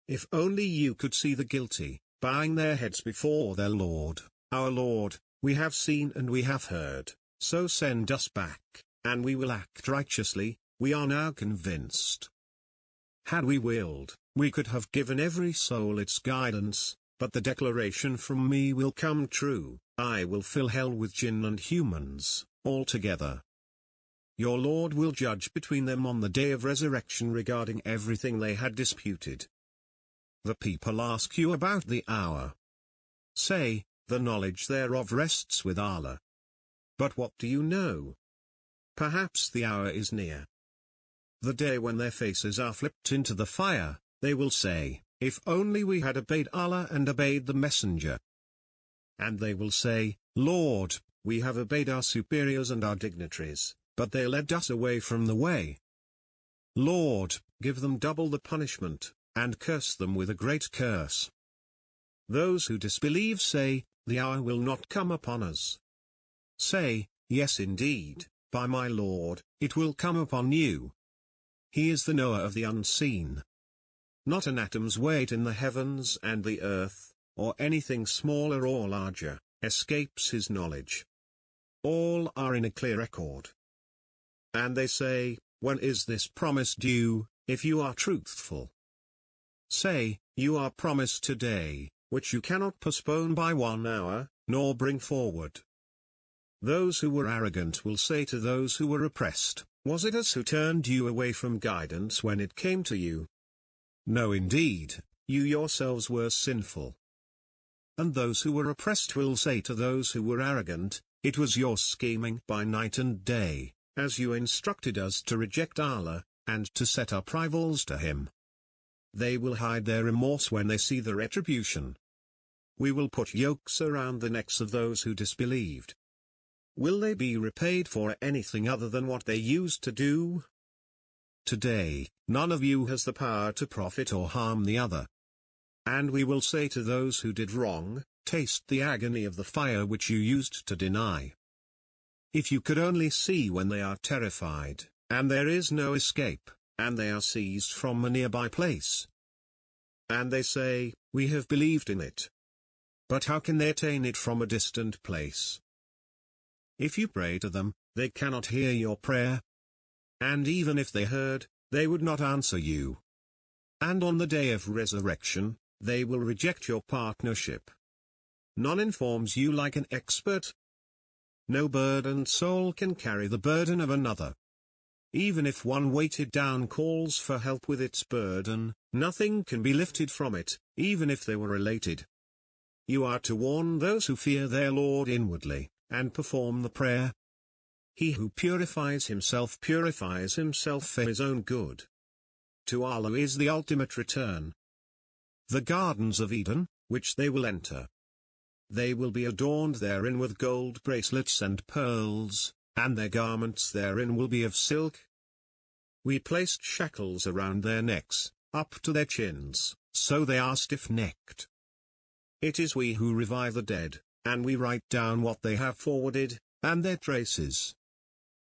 If only you could see the guilty, bowing their heads before their Lord, our Lord, we have seen and we have heard, so send us back, and we will act righteously, we are now convinced. Had we willed, we could have given every soul its guidance, but the declaration from me will come true, I will fill hell with jinn and humans, all together. Your Lord will judge between them on the day of resurrection regarding everything they had disputed. The people ask you about the hour. Say, the knowledge thereof rests with Allah. But what do you know? Perhaps the hour is near. The day when their faces are flipped into the fire, they will say, if only we had obeyed Allah and obeyed the Messenger. And they will say, Lord, we have obeyed our superiors and our dignitaries, but they led us away from the way. Lord, give them double the punishment, and curse them with a great curse. Those who disbelieve say, the hour will not come upon us. Say, yes indeed, by my Lord, it will come upon you. He is the knower of the unseen. Not an atom's weight in the heavens and the earth, or anything smaller or larger, escapes His knowledge. All are in a clear record. And they say, when is this promise due, if you are truthful? Say, you are promised today, which you cannot postpone by 1 hour, nor bring forward. Those who were arrogant will say to those who were oppressed, was it us who turned you away from guidance when it came to you? No indeed, you yourselves were sinful. And those who were oppressed will say to those who were arrogant, it was your scheming by night and day, as you instructed us to reject Allah, and to set up rivals to Him. They will hide their remorse when they see the retribution. We will put yokes around the necks of those who disbelieved. Will they be repaid for anything other than what they used to do? Today, none of you has the power to profit or harm the other. And we will say to those who did wrong, taste the agony of the fire which you used to deny. If you could only see when they are terrified, and there is no escape, and they are seized from a nearby place. And they say, we have believed in it. But how can they attain it from a distant place? If you pray to them, they cannot hear your prayer. And even if they heard, they would not answer you. And on the day of resurrection, they will reject your partnership. None informs you like an expert. No burdened soul can carry the burden of another. Even if one weighted down calls for help with its burden, nothing can be lifted from it, even if they were related. You are to warn those who fear their Lord inwardly, and perform the prayer. He who purifies himself for his own good. To Allah is the ultimate return. The gardens of Eden, which they will enter. They will be adorned therein with gold bracelets and pearls, and their garments therein will be of silk. We placed shackles around their necks, up to their chins, so they are stiff-necked. It is we who revive the dead, and we write down what they have forwarded, and their traces.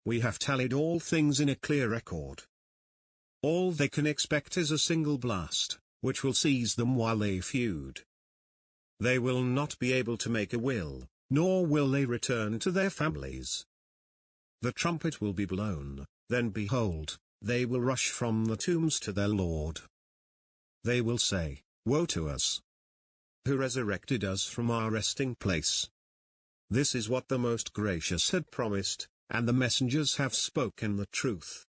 We have tallied all things in a clear record. All they can expect is a single blast, which will seize them while they feud. They will not be able to make a will, nor will they return to their families. The trumpet will be blown, then behold, they will rush from the tombs to their Lord. They will say, woe to us! Who resurrected us from our resting place? This is what the Most Gracious had promised, and the messengers have spoken the truth.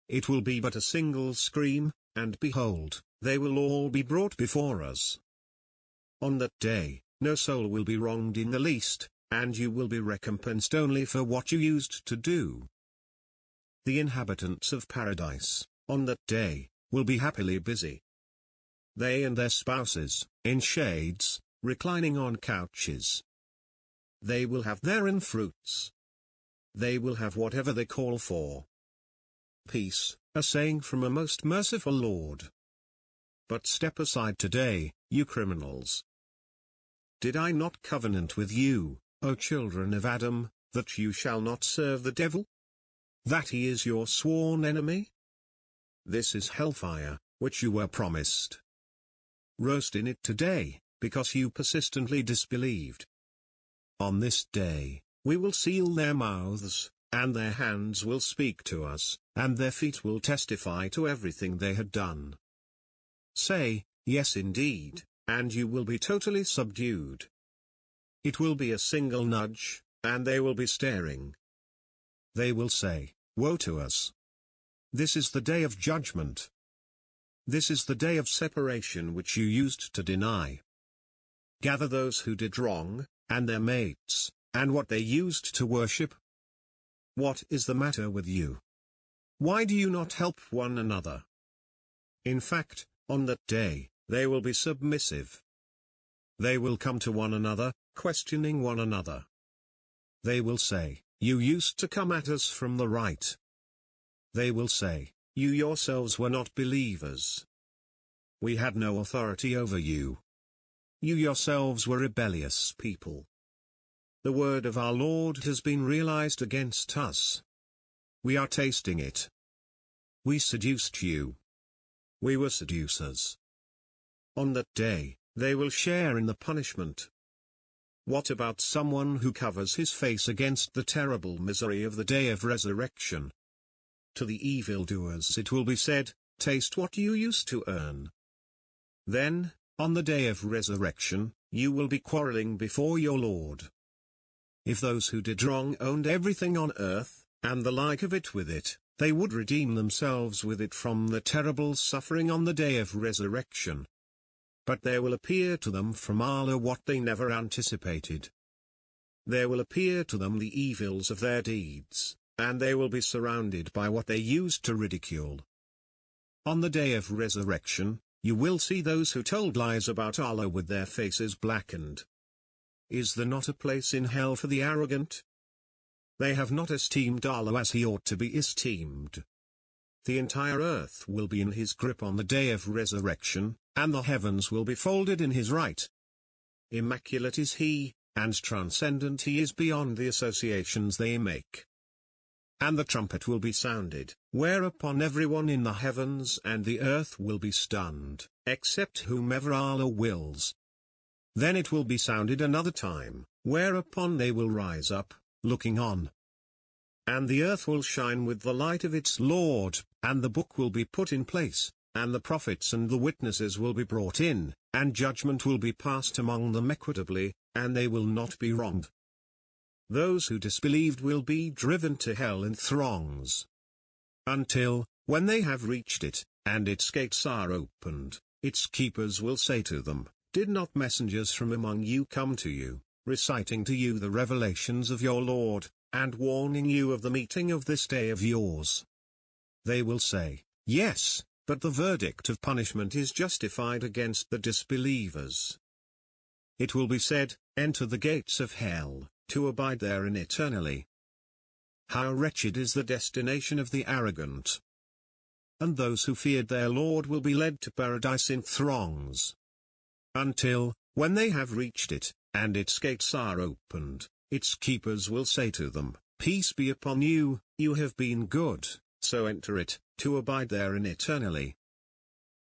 It will be but a single scream, and behold, they will all be brought before us. On that day, no soul will be wronged in the least, and you will be recompensed only for what you used to do. The inhabitants of paradise, on that day, will be happily busy. They and their spouses, in shades, reclining on couches. They will have therein fruits. They will have whatever they call for. Peace, a saying from a most merciful Lord. But step aside today, you criminals. Did I not covenant with you, O children of Adam, that you shall not serve the devil? That he is your sworn enemy? This is hellfire, which you were promised. Roast in it today, because you persistently disbelieved. On this day, we will seal their mouths, and their hands will speak to us, and their feet will testify to everything they had done. Say, yes indeed, and you will be totally subdued. It will be a single nudge, and they will be staring. They will say, woe to us! This is the day of judgment. This is the day of separation which you used to deny. Gather those who did wrong, and their mates, and what they used to worship. What is the matter with you? Why do you not help one another? In fact, on that day, they will be submissive. They will come to one another, questioning one another. They will say, you used to come at us from the right. They will say, you yourselves were not believers. We had no authority over you. You yourselves were rebellious people. The word of our Lord has been realized against us. We are tasting it. We seduced you. We were seducers. On that day, they will share in the punishment. What about someone who covers his face against the terrible misery of the day of resurrection? To the evildoers it will be said, taste what you used to earn. Then, on the day of resurrection, you will be quarreling before your Lord. If those who did wrong owned everything on earth, and the like of it with it, they would redeem themselves with it from the terrible suffering on the day of resurrection. But there will appear to them from Allah what they never anticipated. There will appear to them the evils of their deeds, and they will be surrounded by what they used to ridicule. On the day of resurrection, you will see those who told lies about Allah with their faces blackened. Is there not a place in hell for the arrogant? They have not esteemed Allah as he ought to be esteemed. The entire earth will be in his grip on the day of resurrection, and the heavens will be folded in his right. Immaculate is he, and transcendent he is beyond the associations they make. And the trumpet will be sounded, whereupon everyone in the heavens and the earth will be stunned, except whomever Allah wills. Then it will be sounded another time, whereupon they will rise up, looking on. And the earth will shine with the light of its Lord, and the book will be put in place, and the prophets and the witnesses will be brought in, and judgment will be passed among them equitably, and they will not be wronged. Those who disbelieved will be driven to hell in throngs. Until, when they have reached it, and its gates are opened, its keepers will say to them, did not messengers from among you come to you, reciting to you the revelations of your Lord, and warning you of the meeting of this day of yours? They will say, yes, but the verdict of punishment is justified against the disbelievers. It will be said, enter the gates of hell, to abide therein eternally. How wretched is the destination of the arrogant! And those who feared their Lord will be led to paradise in throngs. Until, when they have reached it, and its gates are opened, its keepers will say to them, peace be upon you, you have been good, so enter it, to abide therein eternally.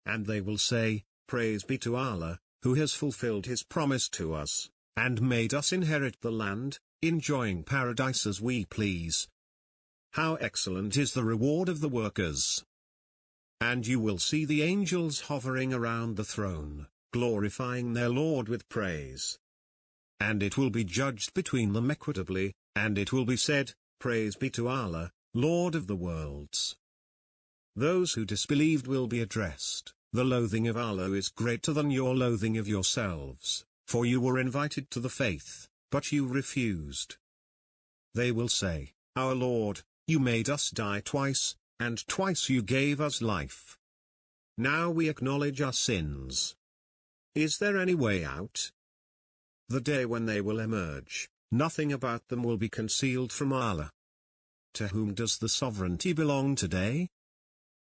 And they will say, praise be to Allah, who has fulfilled his promise to us, and made us inherit the land, enjoying paradise as we please. How excellent is the reward of the workers! And you will see the angels hovering around the throne, glorifying their Lord with praise. And it will be judged between them equitably, and it will be said, praise be to Allah, Lord of the worlds. Those who disbelieved will be addressed, The loathing of Allah is greater than your loathing of yourselves, for you were invited to the faith, but you refused. They will say, Our Lord, you made us die twice, and twice you gave us life. Now we acknowledge our sins. Is there any way out? The day when they will emerge, nothing about them will be concealed from Allah. To whom does the sovereignty belong today?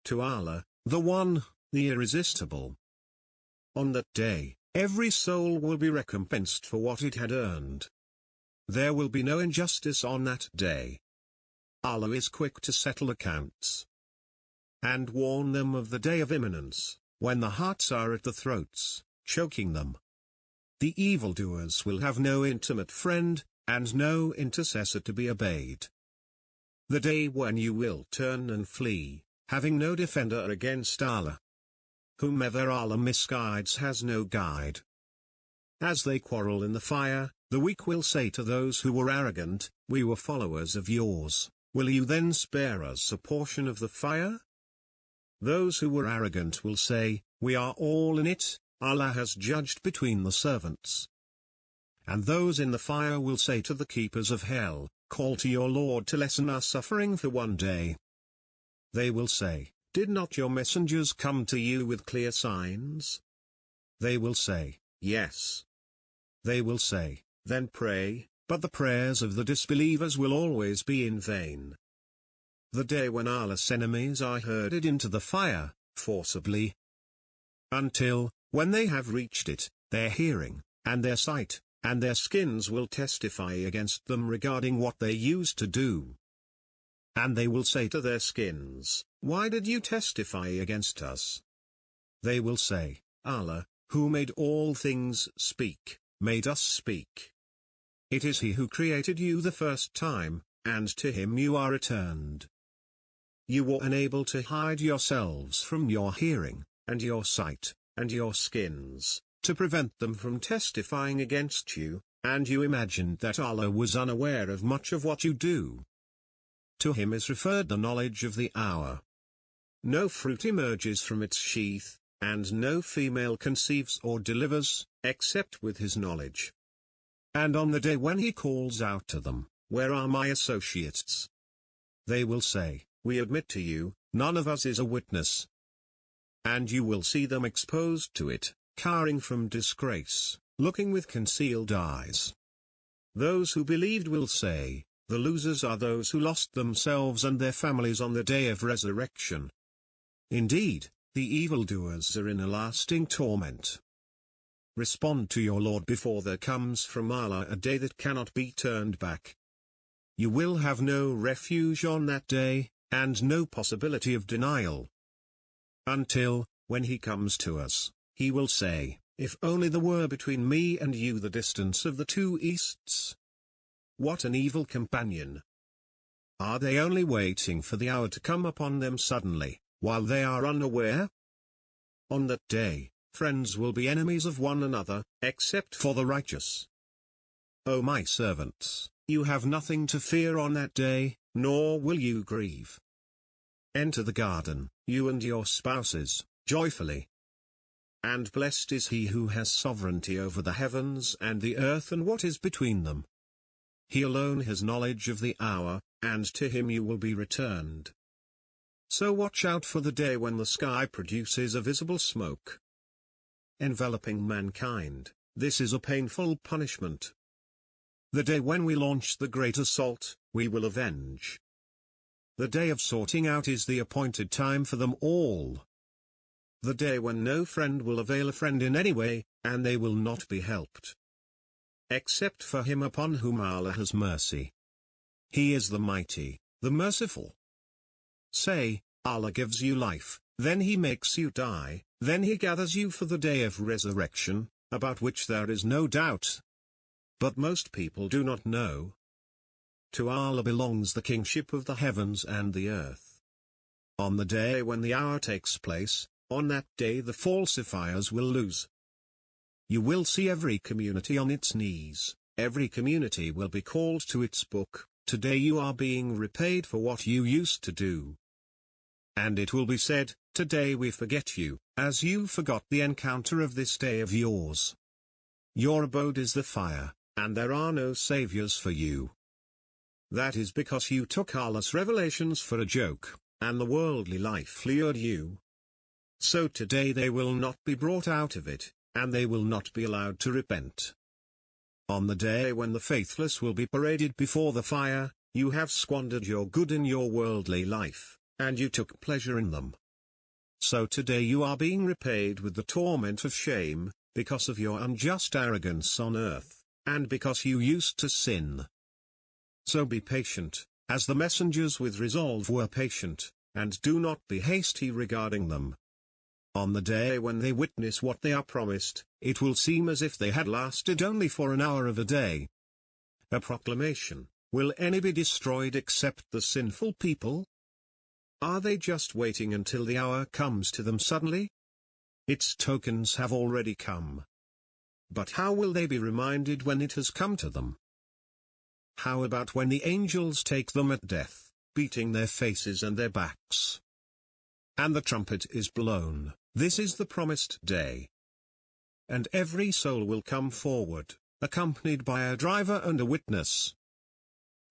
To Allah, the One, the Irresistible. On that day, every soul will be recompensed for what it had earned. There will be no injustice on that day. Allah is quick to settle accounts. And warn them of the day of imminence, when the hearts are at the throats, choking them. The evildoers will have no intimate friend, and no intercessor to be obeyed. The day when you will turn and flee, having no defender against Allah. Whomever Allah misguides has no guide. As they quarrel in the fire, the weak will say to those who were arrogant, We were followers of yours, will you then spare us a portion of the fire? Those who were arrogant will say, We are all in it, Allah has judged between the servants. And those in the fire will say to the keepers of hell, Call to your Lord to lessen our suffering for one day. They will say, Did not your messengers come to you with clear signs? They will say, Yes. They will say, Then pray, but the prayers of the disbelievers will always be in vain. The day when Allah's enemies are herded into the fire, forcibly. Until, when they have reached it, their hearing, and their sight, and their skins will testify against them regarding what they used to do. And they will say to their skins, Why did you testify against us? They will say, Allah, who made all things speak, made us speak. It is He who created you the first time, and to Him you are returned. You were unable to hide yourselves from your hearing, and your sight, and your skins, to prevent them from testifying against you, and you imagined that Allah was unaware of much of what you do. To Him is referred the knowledge of the hour. No fruit emerges from its sheath, and no female conceives or delivers, except with His knowledge. And on the day when He calls out to them, Where are my associates? They will say, We admit to you, none of us is a witness. And you will see them exposed to it, cowering from disgrace, looking with concealed eyes. Those who believed will say, The losers are those who lost themselves and their families on the day of resurrection. Indeed, the evildoers are in a lasting torment. Respond to your Lord before there comes from Allah a day that cannot be turned back. You will have no refuge on that day, and no possibility of denial. Until, when He comes to us, He will say, If only there were between me and you the distance of the two easts. What an evil companion! Are they only waiting for the hour to come upon them suddenly, while they are unaware? On that day, friends will be enemies of one another, except for the righteous. O my servants, you have nothing to fear on that day, nor will you grieve. Enter the garden, you and your spouses, joyfully. And blessed is he who has sovereignty over the heavens and the earth and what is between them. He alone has knowledge of the hour, and to him you will be returned. So watch out for the day when the sky produces a visible smoke, enveloping mankind. This is a painful punishment. The day when we launch the great assault, we will avenge. The day of sorting out is the appointed time for them all. The day when no friend will avail a friend in any way, and they will not be helped, except for him upon whom Allah has mercy. He is the mighty, the merciful. Say, Allah gives you life, then He makes you die, then He gathers you for the day of resurrection, about which there is no doubt. But most people do not know. To Allah belongs the kingship of the heavens and the earth. On the day when the hour takes place, on that day the falsifiers will lose. You will see every community on its knees, every community will be called to its book, today you are being repaid for what you used to do. And it will be said, Today we forget you, as you forgot the encounter of this day of yours. Your abode is the fire, and there are no saviors for you. That is because you took Allah's revelations for a joke, and the worldly life lured you. So today they will not be brought out of it, and they will not be allowed to repent. On the day when the faithless will be paraded before the fire, you have squandered your good in your worldly life, and you took pleasure in them. So today you are being repaid with the torment of shame, because of your unjust arrogance on earth, and because you used to sin. So be patient, as the messengers with resolve were patient, and do not be hasty regarding them. On the day when they witness what they are promised, it will seem as if they had lasted only for an hour of a day. A proclamation, will any be destroyed except the sinful people? Are they just waiting until the hour comes to them suddenly? Its tokens have already come. But how will they be reminded when it has come to them? How about when the angels take them at death, beating their faces and their backs? And the trumpet is blown, this is the promised day. And every soul will come forward, accompanied by a driver and a witness.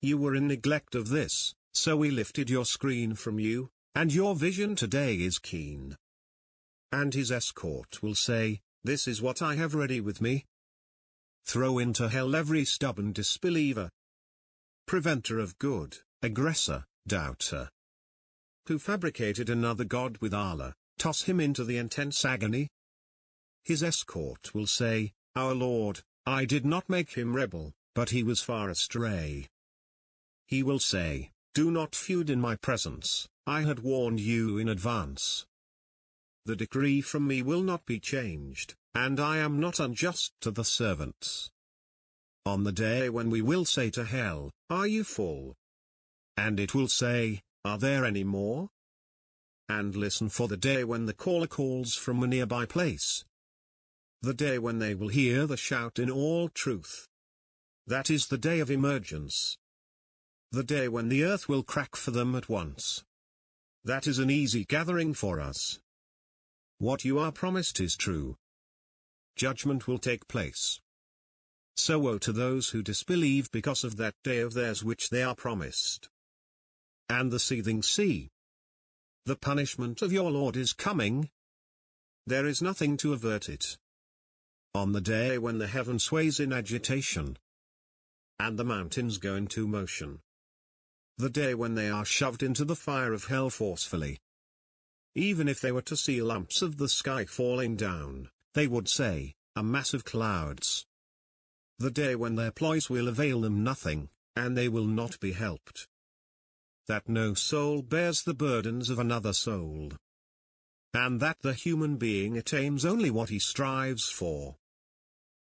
You were in neglect of this, so we lifted your screen from you, and your vision today is keen. And his escort will say, this is what I have ready with me. Throw into hell every stubborn disbeliever, preventer of good, aggressor, doubter, who fabricated another god with Allah, toss him into the intense agony. His escort will say, our Lord, I did not make him rebel, but he was far astray. He will say, do not feud in my presence, I had warned you in advance. The decree from me will not be changed, and I am not unjust to the servants. On the day when we will say to hell, are you full? And it will say, are there any more? And listen for the day when the caller calls from a nearby place. The day when they will hear the shout in all truth. That is the day of emergence. The day when the earth will crack for them at once. That is an easy gathering for us. What you are promised is true. Judgment will take place. So woe to those who disbelieve because of that day of theirs which they are promised. And the seething sea. The punishment of your Lord is coming. There is nothing to avert it. On the day when the heaven sways in agitation, and the mountains go into motion. The day when they are shoved into the fire of hell forcefully. Even if they were to see lumps of the sky falling down, they would say, a mass of clouds. The day when their ploys will avail them nothing, and they will not be helped. That no soul bears the burdens of another soul. And that the human being attains only what he strives for.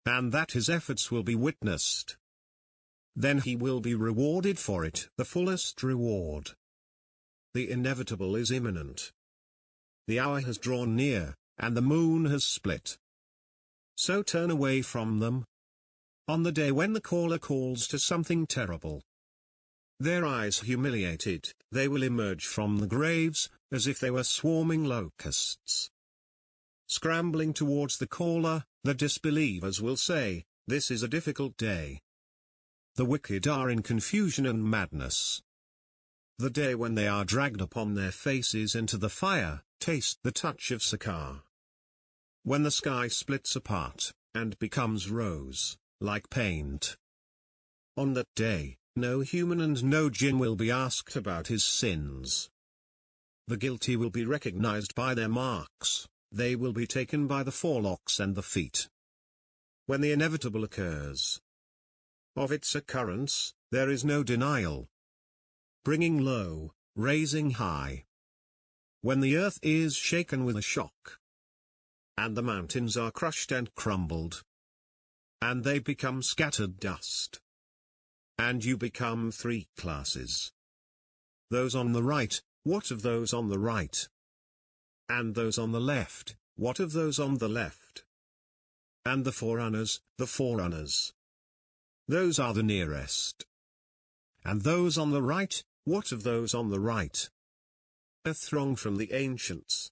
And that his efforts will be witnessed. Then he will be rewarded for it, the fullest reward. The inevitable is imminent. The hour has drawn near, and the moon has split. So turn away from them. On the day when the caller calls to something terrible. Their eyes humiliated, they will emerge from the graves, as if they were swarming locusts. Scrambling towards the caller, the disbelievers will say, this is a difficult day. The wicked are in confusion and madness. The day when they are dragged upon their faces into the fire, taste the touch of sakar. When the sky splits apart, and becomes rose, like paint. On that day, no human and no jinn will be asked about his sins. The guilty will be recognized by their marks, they will be taken by the forelocks and the feet. When the inevitable occurs, of its occurrence, there is no denial. Bringing low, raising high. When the earth is shaken with a shock, and the mountains are crushed and crumbled, and they become scattered dust. And you become three classes. Those on the right, what of those on the right? And those on the left, what of those on the left? And the forerunners, the forerunners. Those are the nearest. And those on the right, what of those on the right? A throng from the ancients,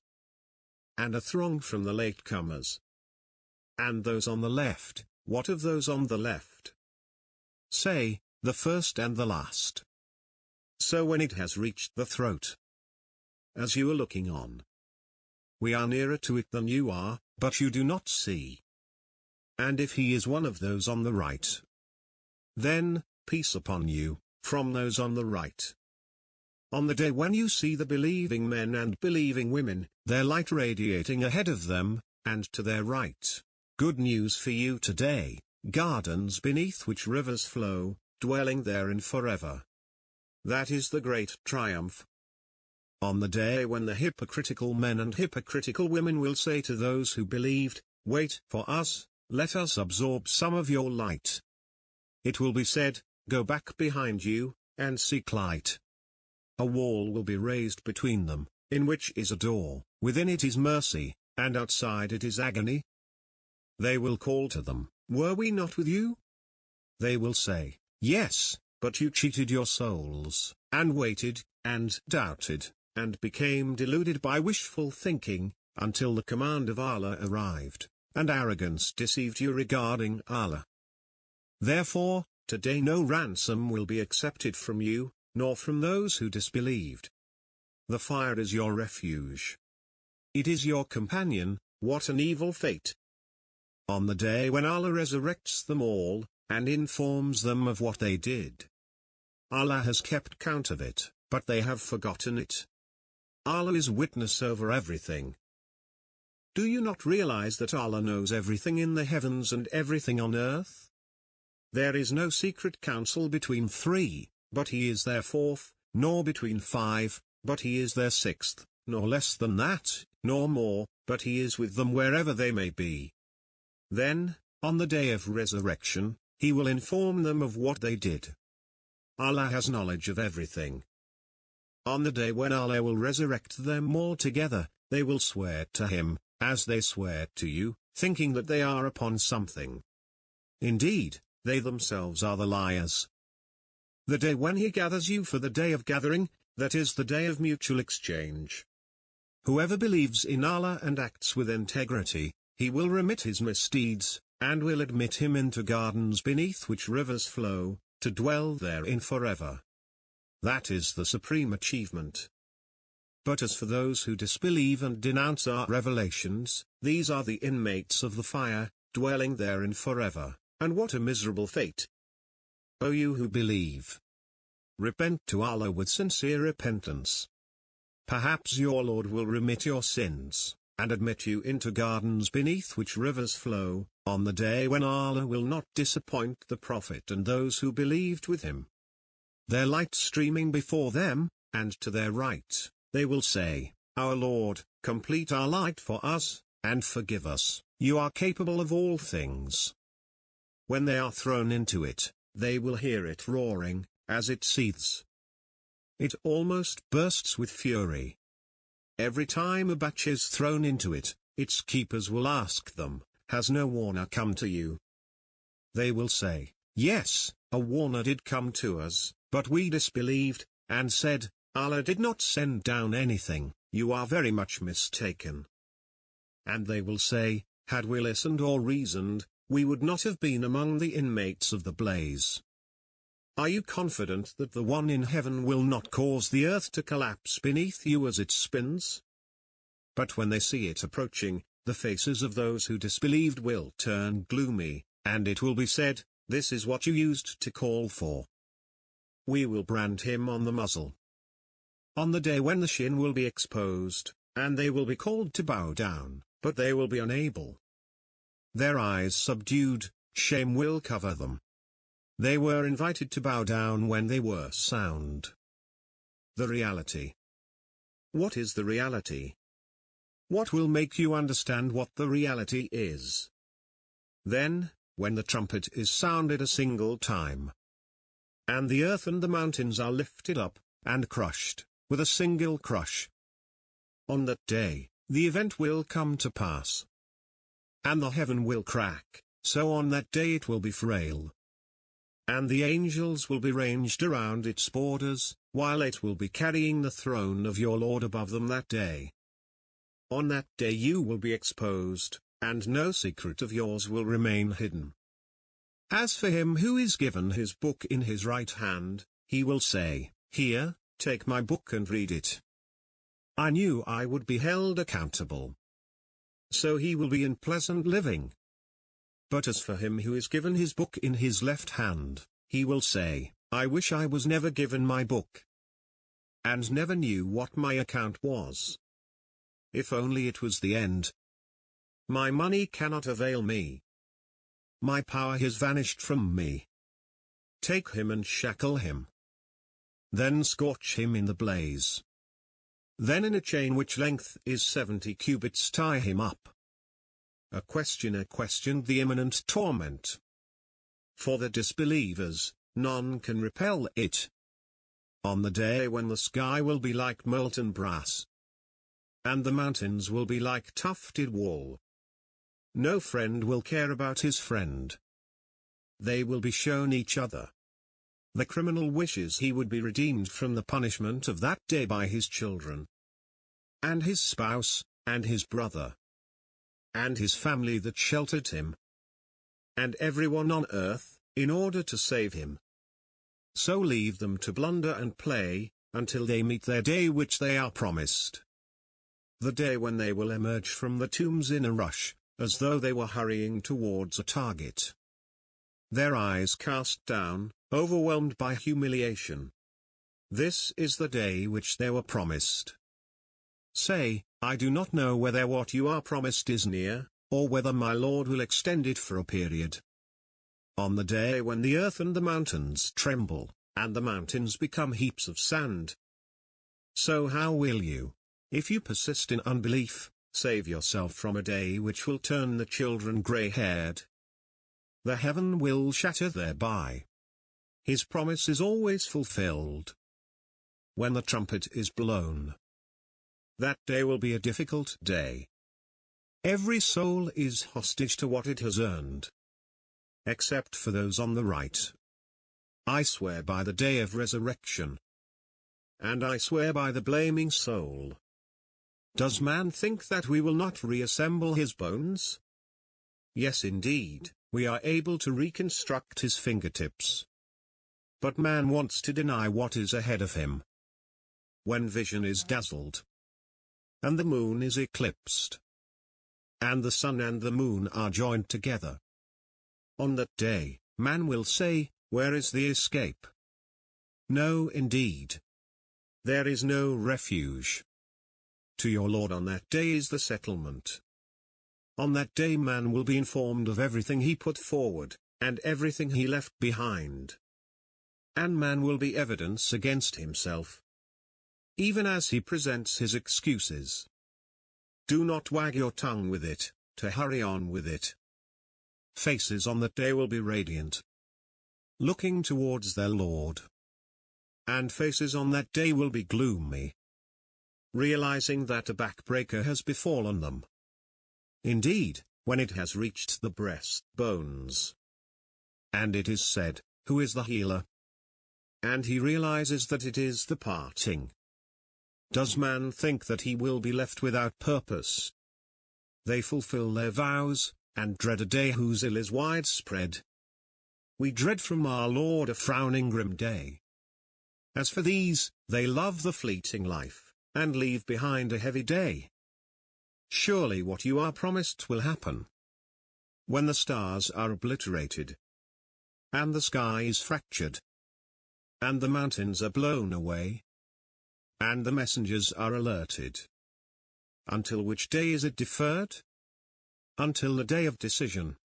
and a throng from the latecomers. And those on the left, what of those on the left? Say, the first and the last. So when it has reached the throat, as you are looking on, we are nearer to it than you are, but you do not see. And if he is one of those on the right, then, peace upon you, from those on the right. On the day when you see the believing men and believing women, their light radiating ahead of them, and to their right, good news for you today, gardens beneath which rivers flow, dwelling therein forever. That is the great triumph. On the day when the hypocritical men and hypocritical women will say to those who believed, wait for us, let us absorb some of your light. It will be said, go back behind you, and seek light. A wall will be raised between them, in which is a door, within it is mercy, and outside it is agony. They will call to them, were we not with you? They will say, yes, but you cheated your souls, and waited, and doubted, and became deluded by wishful thinking, until the command of Allah arrived, and arrogance deceived you regarding Allah. Therefore, today no ransom will be accepted from you, nor from those who disbelieved. The fire is your refuge. It is your companion, what an evil fate. On the day when Allah resurrects them all, and informs them of what they did. Allah has kept count of it, but they have forgotten it. Allah is witness over everything. Do you not realize that Allah knows everything in the heavens and everything on earth? There is no secret counsel between three, but he is their fourth, nor between five, but he is their sixth, nor less than that, nor more, but he is with them wherever they may be. Then, on the day of resurrection, he will inform them of what they did. Allah has knowledge of everything. On the day when Allah will resurrect them all together, they will swear to him, as they swear to you, thinking that they are upon something. Indeed, they themselves are the liars. The day when he gathers you for the day of gathering, that is the day of mutual exchange. Whoever believes in Allah and acts with integrity, he will remit his misdeeds, and will admit him into gardens beneath which rivers flow, to dwell therein forever. That is the supreme achievement. But as for those who disbelieve and denounce our revelations, these are the inmates of the fire, dwelling therein forever, and what a miserable fate. O you who believe! Repent to Allah with sincere repentance. Perhaps your Lord will remit your sins, and admit you into gardens beneath which rivers flow, on the day when Allah will not disappoint the Prophet and those who believed with him. Their light streaming before them, and to their right, they will say, Our Lord, complete our light for us, and forgive us, you are capable of all things. When they are thrown into it, they will hear it roaring, as it seethes. It almost bursts with fury. Every time a batch is thrown into it, its keepers will ask them, Has no warner come to you? They will say, Yes, a warner did come to us, but we disbelieved, and said, Allah did not send down anything, you are very much mistaken. And they will say, Had we listened or reasoned, we would not have been among the inmates of the blaze. Are you confident that the one in heaven will not cause the earth to collapse beneath you as it spins? But when they see it approaching, the faces of those who disbelieved will turn gloomy, and it will be said, This is what you used to call for. We will brand him on the muzzle. On the day when the shin will be exposed, and they will be called to bow down, but they will be unable. Their eyes subdued, shame will cover them. They were invited to bow down when they were sound. The reality. What is the reality? What will make you understand what the reality is? Then, when the trumpet is sounded a single time, and the earth and the mountains are lifted up, and crushed, with a single crush. On that day, the event will come to pass. And the heaven will crack, so on that day it will be frail. And the angels will be ranged around its borders, while it will be carrying the throne of your Lord above them that day. On that day you will be exposed, and no secret of yours will remain hidden. As for him who is given his book in his right hand, he will say, "Here, take my book and read it. I knew I would be held accountable." So he will be in pleasant living. But as for him who is given his book in his left hand, he will say, "I wish I was never given my book, and never knew what my account was. If only it was the end. My money cannot avail me. My power has vanished from me. Take him and shackle him. Then scorch him in the blaze. Then in a chain which length is 70 cubits tie him up." A questioner questioned the imminent torment. For the disbelievers, none can repel it. On the day when the sky will be like molten brass, and the mountains will be like tufted wool, no friend will care about his friend. They will be shown each other. The criminal wishes he would be redeemed from the punishment of that day by his children, and his spouse, and his brother, and his family that sheltered him, and everyone on earth, in order to save him. So leave them to blunder and play, until they meet their day which they are promised. The day when they will emerge from the tombs in a rush, as though they were hurrying towards a target. Their eyes cast down, overwhelmed by humiliation. This is the day which they were promised. Say, "I do not know whether what you are promised is near, or whether my Lord will extend it for a period." On the day when the earth and the mountains tremble, and the mountains become heaps of sand. So how will you, if you persist in unbelief, save yourself from a day which will turn the children grey-haired? The heaven will shatter thereby. His promise is always fulfilled. When the trumpet is blown, that day will be a difficult day. Every soul is hostage to what it has earned, except for those on the right. I swear by the day of resurrection, and I swear by the blaming soul. Does man think that we will not reassemble his bones? Yes, indeed, we are able to reconstruct his fingertips. But man wants to deny what is ahead of him. When vision is dazzled, and the moon is eclipsed, and the sun and the moon are joined together, on that day, man will say, "Where is the escape?" No, indeed. There is no refuge. To your Lord on that day is the settlement. On that day man will be informed of everything he put forward, and everything he left behind. And man will be evidence against himself, even as he presents his excuses. Do not wag your tongue with it, to hurry on with it. Faces on that day will be radiant, looking towards their Lord. And faces on that day will be gloomy, realizing that a backbreaker has befallen them. Indeed, when it has reached the breastbones, and it is said, "Who is the healer?" and he realizes that it is the parting. Does man think that he will be left without purpose? They fulfill their vows, and dread a day whose ill is widespread. We dread from our Lord a frowning grim day. As for these, they love the fleeting life, and leave behind a heavy day. Surely what you are promised will happen. When the stars are obliterated, and the sky is fractured, and the mountains are blown away, and the messengers are alerted. Until which day is it deferred? Until the day of decision.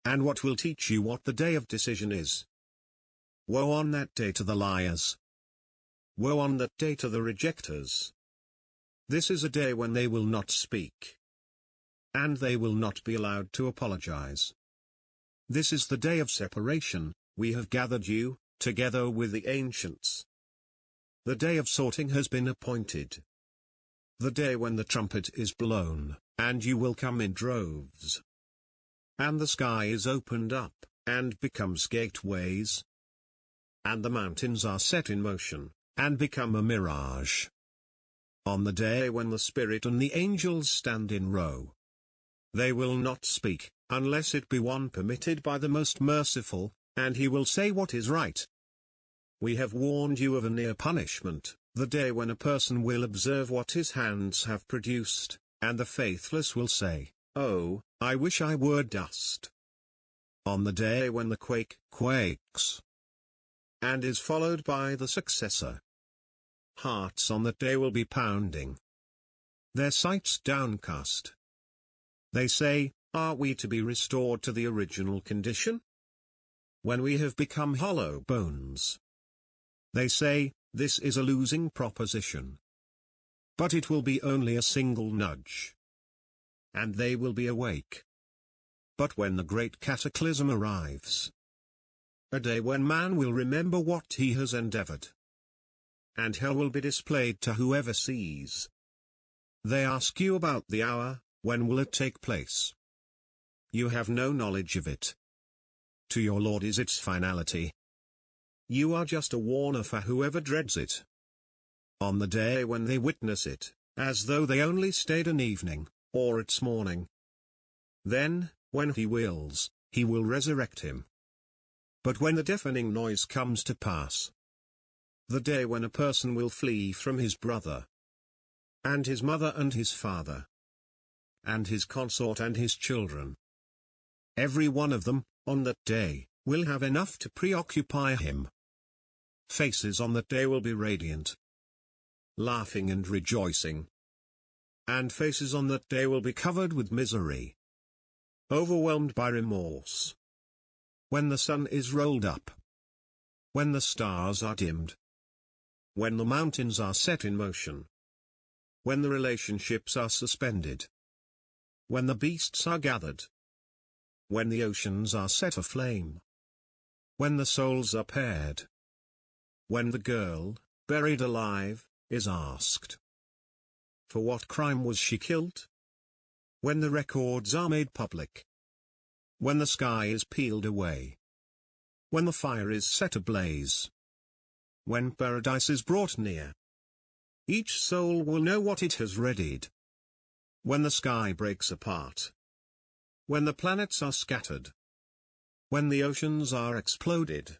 And what will teach you what the day of decision is? Woe on that day to the liars. Woe on that day to the rejectors. This is a day when they will not speak, and they will not be allowed to apologize. This is the day of separation. We have gathered you, together with the ancients. The day of sorting has been appointed. The day when the trumpet is blown, and you will come in droves. And the sky is opened up, and becomes gateways. And the mountains are set in motion, and become a mirage. On the day when the Spirit and the angels stand in row, they will not speak, unless it be one permitted by the Most Merciful, and he will say what is right. We have warned you of a near punishment, the day when a person will observe what his hands have produced, and the faithless will say, "Oh, I wish I were dust." On the day when the quake quakes, and is followed by the successor, hearts on that day will be pounding, their sights downcast. They say, "Are we to be restored to the original condition? When we have become hollow bones?" They say, "This is a losing proposition." But it will be only a single nudge, and they will be awake. But when the great cataclysm arrives, a day when man will remember what he has endeavored, and hell will be displayed to whoever sees. They ask you about the hour, when will it take place? You have no knowledge of it. To your Lord is its finality. You are just a warner for whoever dreads it. On the day when they witness it, as though they only stayed an evening, or its morning. Then, when he wills, he will resurrect him. But when the deafening noise comes to pass, the day when a person will flee from his brother, and his mother and his father, and his consort and his children, every one of them, on that day, will have enough to preoccupy him. Faces on that day will be radiant, laughing and rejoicing. And faces on that day will be covered with misery, overwhelmed by remorse. When the sun is rolled up, when the stars are dimmed, when the mountains are set in motion, when the relationships are suspended, when the beasts are gathered, when the oceans are set aflame, when the souls are paired, when the girl, buried alive, is asked, "For what crime was she killed?" When the records are made public, when the sky is peeled away, when the fire is set ablaze, when paradise is brought near, each soul will know what it has readied. When the sky breaks apart, when the planets are scattered, when the oceans are exploded,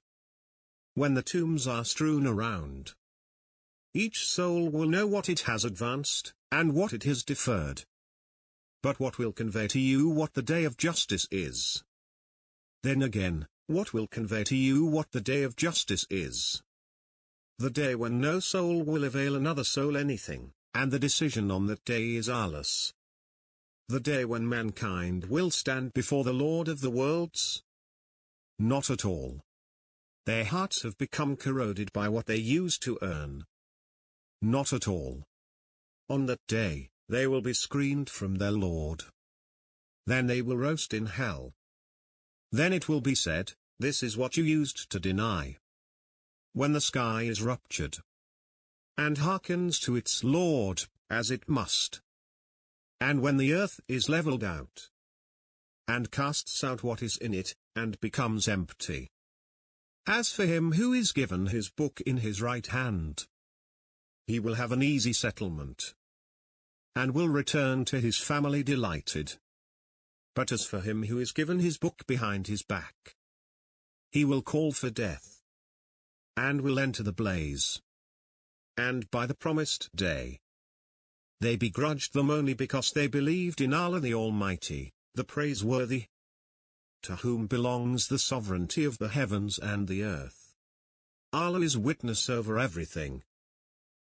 when the tombs are strewn around, each soul will know what it has advanced, and what it has deferred. But what will convey to you what the day of justice is? Then again, what will convey to you what the day of justice is? The day when no soul will avail another soul anything, and the decision on that day is Allah's. The day when mankind will stand before the Lord of the worlds? Not at all. Their hearts have become corroded by what they used to earn. Not at all. On that day, they will be screened from their Lord. Then they will roast in hell. Then it will be said, "This is what you used to deny." When the sky is ruptured, and hearkens to its Lord, as it must, and when the earth is leveled out, and casts out what is in it, and becomes empty. As for him who is given his book in his right hand, he will have an easy settlement, and will return to his family delighted. But as for him who is given his book behind his back, he will call for death, and will enter the blaze. And by the promised day, they begrudged them only because they believed in Allah the Almighty, the Praiseworthy, to whom belongs the sovereignty of the heavens and the earth. Allah is witness over everything.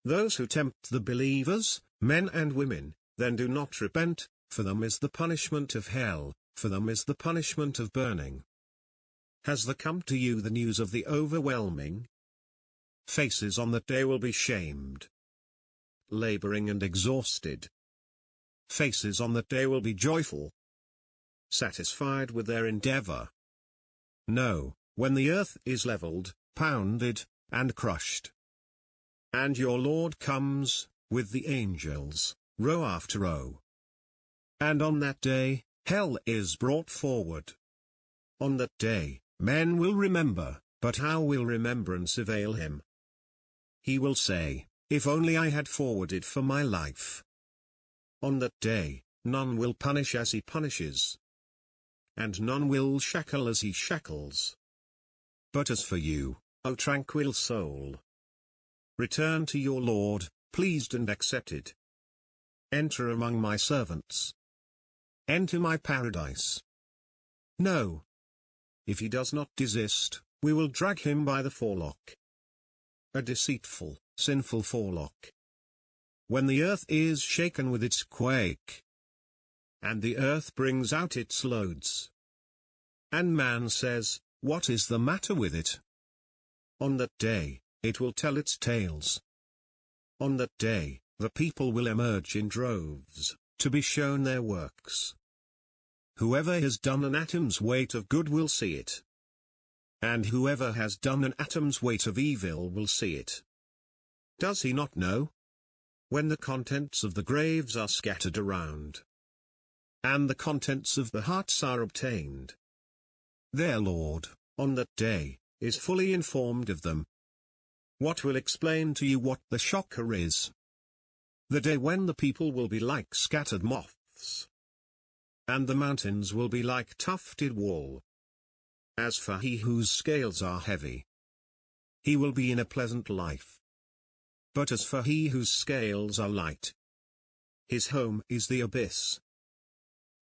Those who tempt the believers, men and women, then do not repent, for them is the punishment of hell, for them is the punishment of burning. Has there come to you the news of the overwhelming? Faces on that day will be shamed, laboring and exhausted. Faces on that day will be joyful, satisfied with their endeavor. No, when the earth is leveled, pounded, and crushed, and your Lord comes, with the angels, row after row. And on that day, hell is brought forward. On that day, men will remember, but how will remembrance avail him? He will say, If only I had forwarded for my life. On that day, none will punish as he punishes, and none will shackle as he shackles. But as for you, O tranquil soul, return to your Lord, pleased and accepted. Enter among my servants. Enter my paradise. No. If he does not desist, we will drag him by the forelock. A deceitful, sinful forelock. When the earth is shaken with its quake, and the earth brings out its loads, and man says, what is the matter with it? On that day, it will tell its tales. On that day, the people will emerge in droves, to be shown their works. Whoever has done an atom's weight of good will see it. And whoever has done an atom's weight of evil will see it. Does he not know? When the contents of the graves are scattered around, and the contents of the hearts are obtained, their Lord, on that day, is fully informed of them. What will explain to you what the shocker is? The day when the people will be like scattered moths, and the mountains will be like tufted wool. As for he whose scales are heavy, he will be in a pleasant life. But as for he whose scales are light, his home is the abyss.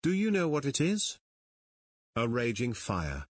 Do you know what it is? A raging fire,